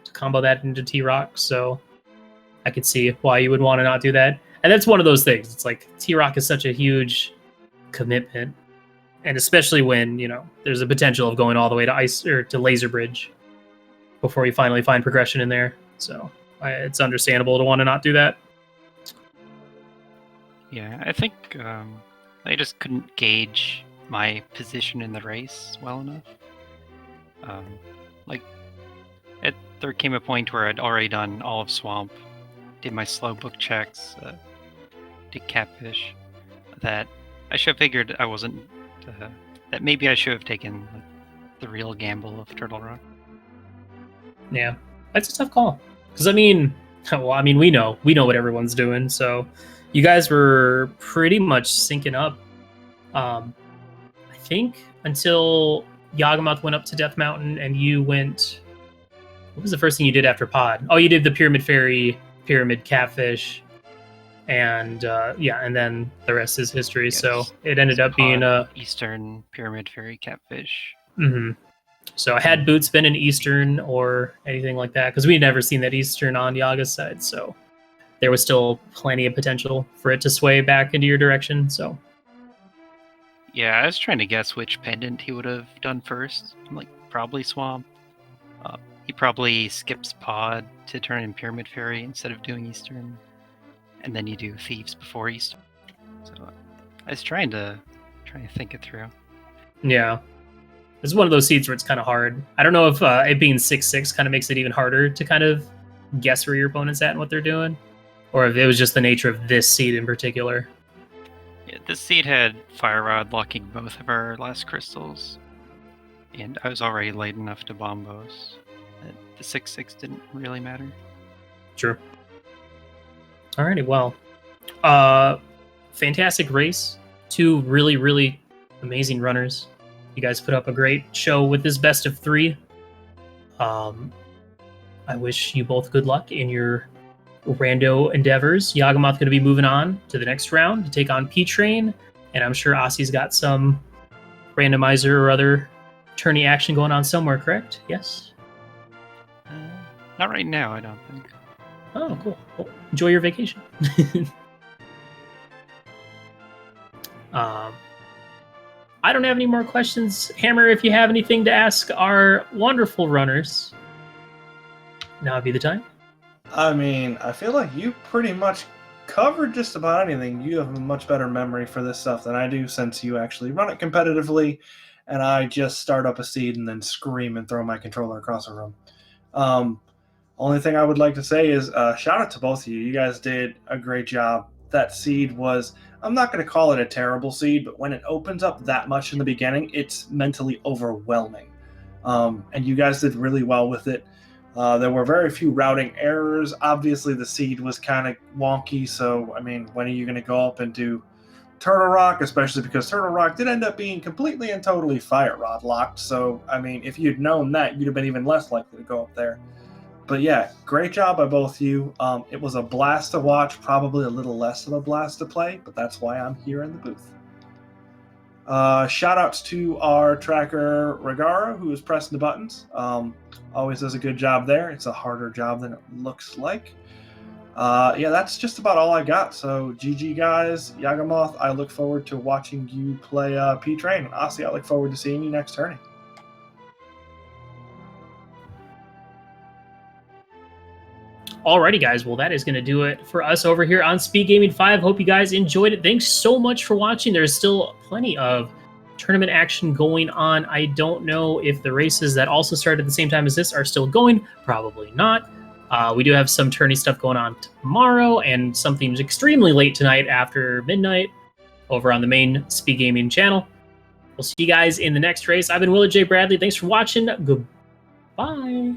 to combo that into T-Rock, so I could see why you would want to not do that. And that's one of those things. It's like T-Rock is such a huge commitment, and especially when, you know, there's a potential of going all the way to Ice or to Laser Bridge before you finally find progression in there. So it's understandable to want to not do that. Yeah, I think I just couldn't gauge my position in the race well enough. There came a point where I'd already done all of Swamp, did my slow book checks, did Catfish, that I should have figured I wasn't, that maybe I should have taken the real gamble of Turtle Rock. Yeah, that's a tough call. Because, I mean, we know what everyone's doing, so you guys were pretty much syncing up, I think, until Yagamoth went up to Death Mountain and you went What was the first thing you did after Pod? Oh, you did the Pyramid Fairy, Pyramid Catfish, and and then the rest is history. Yes. So it ended up being Eastern Pyramid Fairy Catfish. Mm-hmm. So had Boots been an Eastern or anything like that, because we'd never seen that Eastern on Yaga's side, so there was still plenty of potential for it to sway back into your direction. So yeah, I was trying to guess which pendant he would have done first. I'm like, probably Swamp. He probably skips Pod to turn in Pyramid Fairy instead of doing Eastern, and then you do Thieves before Eastern. So I was trying to think it through. yeah, it's one of those seeds where it's kind of hard. I don't know if it being 6/6 kind of makes it even harder to kind of guess where your opponent's at and what they're doing, or if it was just the nature of this seed in particular. Yeah, this seed had Fire Rod locking both of our last crystals, and I was already late enough to Bombos. The 6/6 didn't really matter. True. Alrighty, well, fantastic race. Two really, really amazing runners. You guys put up a great show with this best of 3. I wish you both good luck in your rando endeavors. Yagamoth going to be moving on to the next round to take on P-Train, and I'm sure Osse's got some randomizer or other tourney action going on somewhere, correct? Yes? Not right now, I don't think. Oh, cool. Well, enjoy your vacation. I don't have any more questions. Hammer, if you have anything to ask our wonderful runners, now would be the time. I mean, I feel like you pretty much covered just about anything. You have a much better memory for this stuff than I do, since you actually run it competitively, and I just start up a seed and then scream and throw my controller across the room. Only thing I would like to say is shout out to both of you. You guys did a great job. That seed was, I'm not going to call it a terrible seed, but when it opens up that much in the beginning, it's mentally overwhelming. And you guys did really well with it. There were very few routing errors. Obviously, the seed was kind of wonky. So, I mean, when are you going to go up and do Turtle Rock? Especially because Turtle Rock did end up being completely and totally Fire Rod locked. So, I mean, if you'd known that, you'd have been even less likely to go up there. But yeah, great job by both of you. It was a blast to watch, probably a little less of a blast to play, but that's why I'm here in the booth. Shout outs to our tracker, Regara, who is pressing the buttons. Always does a good job there. It's a harder job than it looks like. Yeah, that's just about all I got. So GG guys, Yagamoth, I look forward to watching you play P-Train. And Osse, I look forward to seeing you next tourney. Alrighty, guys. Well, that is going to do it for us over here on Speed Gaming 5. Hope you guys enjoyed it. Thanks so much for watching. There's still plenty of tournament action going on. I don't know if the races that also started at the same time as this are still going. Probably not. We do have some tourney stuff going on tomorrow and something extremely late tonight after midnight over on the main Speed Gaming channel. We'll see you guys in the next race. I've been Willard J. Bradley. Thanks for watching. Goodbye.